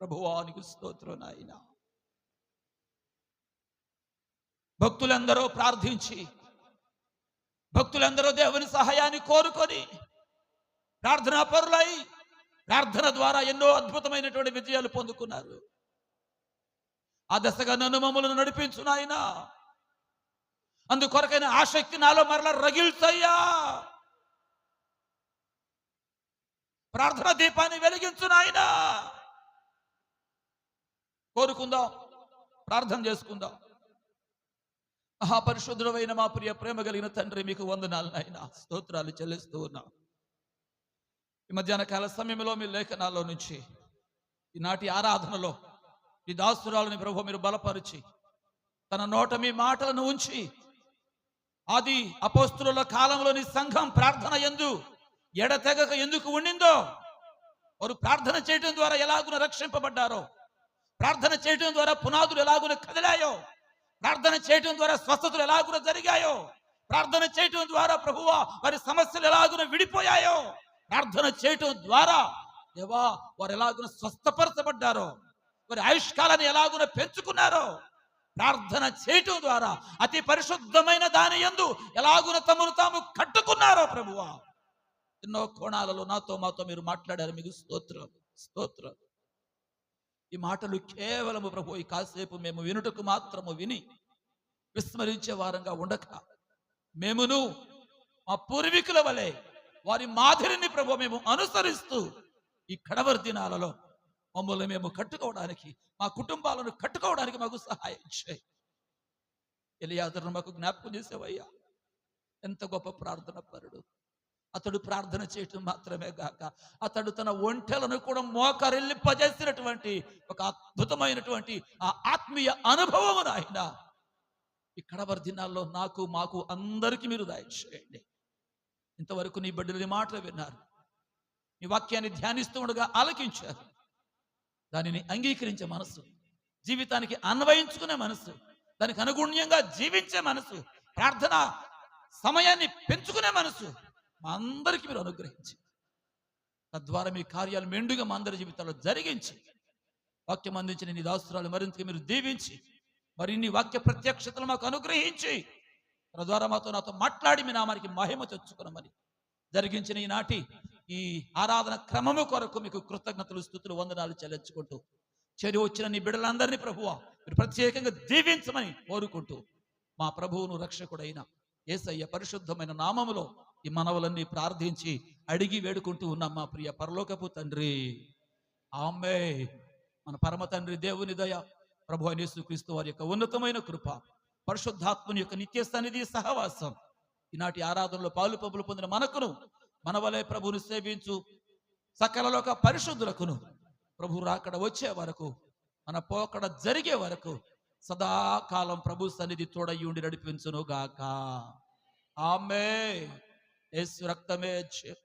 ప్రభువానికి స్తోత్రం నాయన. భక్తులందరూ ప్రార్థించి, భక్తులందరూ దేవుని సహాయాన్ని కోరుకొని ప్రార్థనా పరులై ప్రార్థన ద్వారా ఎన్నో అద్భుతమైనటువంటి విజయాలు పొందుకున్నారు. ఆ దశగా నన్ను మమ్మల్ని నడిపించు నాయనా. అందుకొరకైన ఆసక్తి నాలో మరలా రగిల్చయ్యా. ప్రార్థన దీపాన్ని వెలిగించు నాయనా. కోరుకుందాం, ప్రార్థన చేసుకుందాం. మహాపరిశుద్ధుడైన మా ప్రియ ప్రేమ కలిగిన తండ్రి, మీకు వందనాలు నాయనా, స్తోత్రాలు చెల్లిస్తూ ఉన్నాం. ఈ మధ్యాహ్న కాల సమయంలో మీ లేఖనాల్లో నుంచి ఈనాటి ఆరాధనలో ఈ దాసురాలని ప్రభు మీరు బలపరిచి తన నోట మీ మాటలను ఉంచి ఆది అపోస్తుల కాలంలోని సంఘం ప్రార్థన యందు ఎడతెగక ఎందుకు ఉండిందో, వారు ప్రార్థన చేయడం ద్వారా ఎలాగున రక్షింపబడ్డారో, ప్రార్థన చేయడం ద్వారా పునాదులు ఎలాగున కదిలాయో, ప్రార్థన చేయడం ద్వారా స్వస్థతలు ఎలాగున జరిగాయో, ప్రార్థన చేయడం ద్వారా ప్రభువా వారి సమస్యలు ఎలాగున విడిపోయాయో, ప్రార్థన చేయటం ద్వారా దేవా వారు ఎలాగున స్వస్థపరచబడ్డారో, వారి ఆయుష్కాలాన్ని ఎలాగున పెంచుకున్నారో, ప్రార్థన చేయటం ద్వారా అతి పరిశుద్ధమైన దాని యందు ఎలాగున తమను తాము కట్టుకున్నారో ప్రభువా, ఎన్నో కోణాలలో నాతో మాతో మీరు మాట్లాడారు. మీకు స్తోత్రం, స్తోత్రం. ఈ మాటలు కేవలము ప్రభు ఈ కాసేపు మేము వినుటకు మాత్రము విని విస్మరించే వారంగా ఉండక, మేమును మా పూర్వీకుల వలె వారి మాదిరిని ప్రభు మేము అనుసరిస్తూ ఈ కడవరి దినాలలో మమ్మల్ని మేము కట్టుకోవడానికి, మా కుటుంబాలను కట్టుకోవడానికి మాకు సహాయం చేయి. ఎలియాజరును మాకు జ్ఞాపకం చేసేవయ్యా. ఎంత గొప్ప ప్రార్థన పరుడు. అతడు ప్రార్థన చేయటం మాత్రమే గాక అతడు తన ఒంటెలను కూడా మోకరిల్లింపజేసినటువంటి ఒక అద్భుతమైనటువంటి ఆ ఆత్మీయ అనుభవం ఆయన ఈ కడవరి దినాల్లో నాకు మాకు అందరికీ మీరు దయచేయండి. ఇంతవరకు నీ బిడ్డలని మాటలు విన్నారు, నీ వాక్యాన్ని ధ్యానిస్తూ ఉండగా ఆలకించారు. దానిని అంగీకరించే మనసు, జీవితానికి అన్వయించుకునే మనసు, దానికి అనుగుణ్యంగా జీవించే మనసు, ప్రార్థన సమయాన్ని పెంచుకునే మనసు మా అందరికీ మీరు అనుగ్రహించి, తద్వారా మీ కార్యాలు మెండుగా మా అందరి జీవితాల్లో జరిగించి, వాక్యం అందించిన నీ దాసురాలు మరింతగా మీరు దీవించి, మరిన్ని వాక్య ప్రత్యక్షతలు మాకు అనుగ్రహించి, తద్వారా నాతో మాట్లాడి మీ నామానికి మహిమ తెచ్చుకున్నామని జరిగించిన ఈనాటి ఈ ఆరాధన క్రమము కొరకు మీకు కృతజ్ఞతలు, స్తుతులు, వందనాలు చెల్లించుకుంటూ చేరి వచ్చిన నీ బిడ్డలందరినీ ప్రభువా మీరు ప్రత్యేకంగా దీవించమని కోరుకుంటూ మా ప్రభువును రక్షకుడైన యేసయ్య పరిశుద్ధమైన నామములో ఈ మనవులన్నీ ప్రార్థించి అడిగి వేడుకుంటూ ఉన్నాం మా ప్రియ పరలోకపు తండ్రి, ఆమేన్. మన పరమ తండ్రి దేవుని దయ, ప్రభు అయిన యేసుక్రీస్తు వారి యొక్క ఉన్నతమైన కృప, పరిశుద్ధాత్మని యొక్క నిత్య సన్నిధి సహవాసం ఈనాటి ఆరాధనలో పాలు పంపులు పొందిన మనకును, మన వలె ప్రభువును సేవించు సకల లోక పరిశుద్ధులకును, ప్రభు రాకడ వచ్చే వరకు, మన పోకడ జరిగే వరకు సదాకాలం ప్రభు సన్నిధి తోడయ్యుండి నడిపించును గాక. ఆమేన్. యేసు రక్తమే జయం,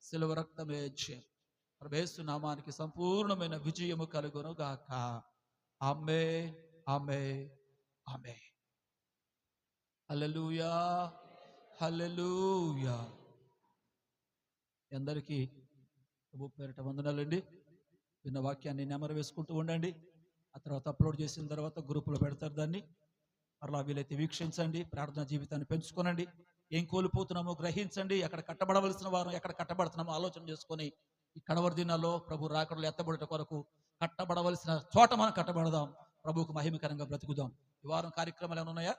సిలువ రక్తమే జయం. యేసు నామానికి సంపూర్ణమైన విజయము కలుగును గాక. ఆమేన్, ఆమేన్, ఆమేన్. హల్లెలూయా, హల్లెలూయా. అందరికీ ప్రభు పేరిట వందనాలండి. విన్న వాక్యాన్ని నెమరు వేసుకుంటూ ఉండండి. ఆ తర్వాత అప్లోడ్ చేసిన తర్వాత గ్రూపులో పెడతారు దాన్ని. మరలా వీలైతే వీక్షించండి, ప్రార్థనా జీవితాన్ని పెంచుకోనండి. ఏం కోల్పోతున్నామో గ్రహించండి, ఎక్కడ కట్టబడవలసిన వారు ఎక్కడ కట్టబడుతున్నామో ఆలోచన చేసుకొని ఈ కడవరి దినాల్లో ప్రభు రాకడలో ఎత్తబడట కొరకు కట్టబడవలసిన చోట మనం కట్టబడదాం, ప్రభువుకు మహిమకరంగా బ్రతుకుదాం. ఈ వారం కార్యక్రమాలు ఏమైనా ఉన్నాయా?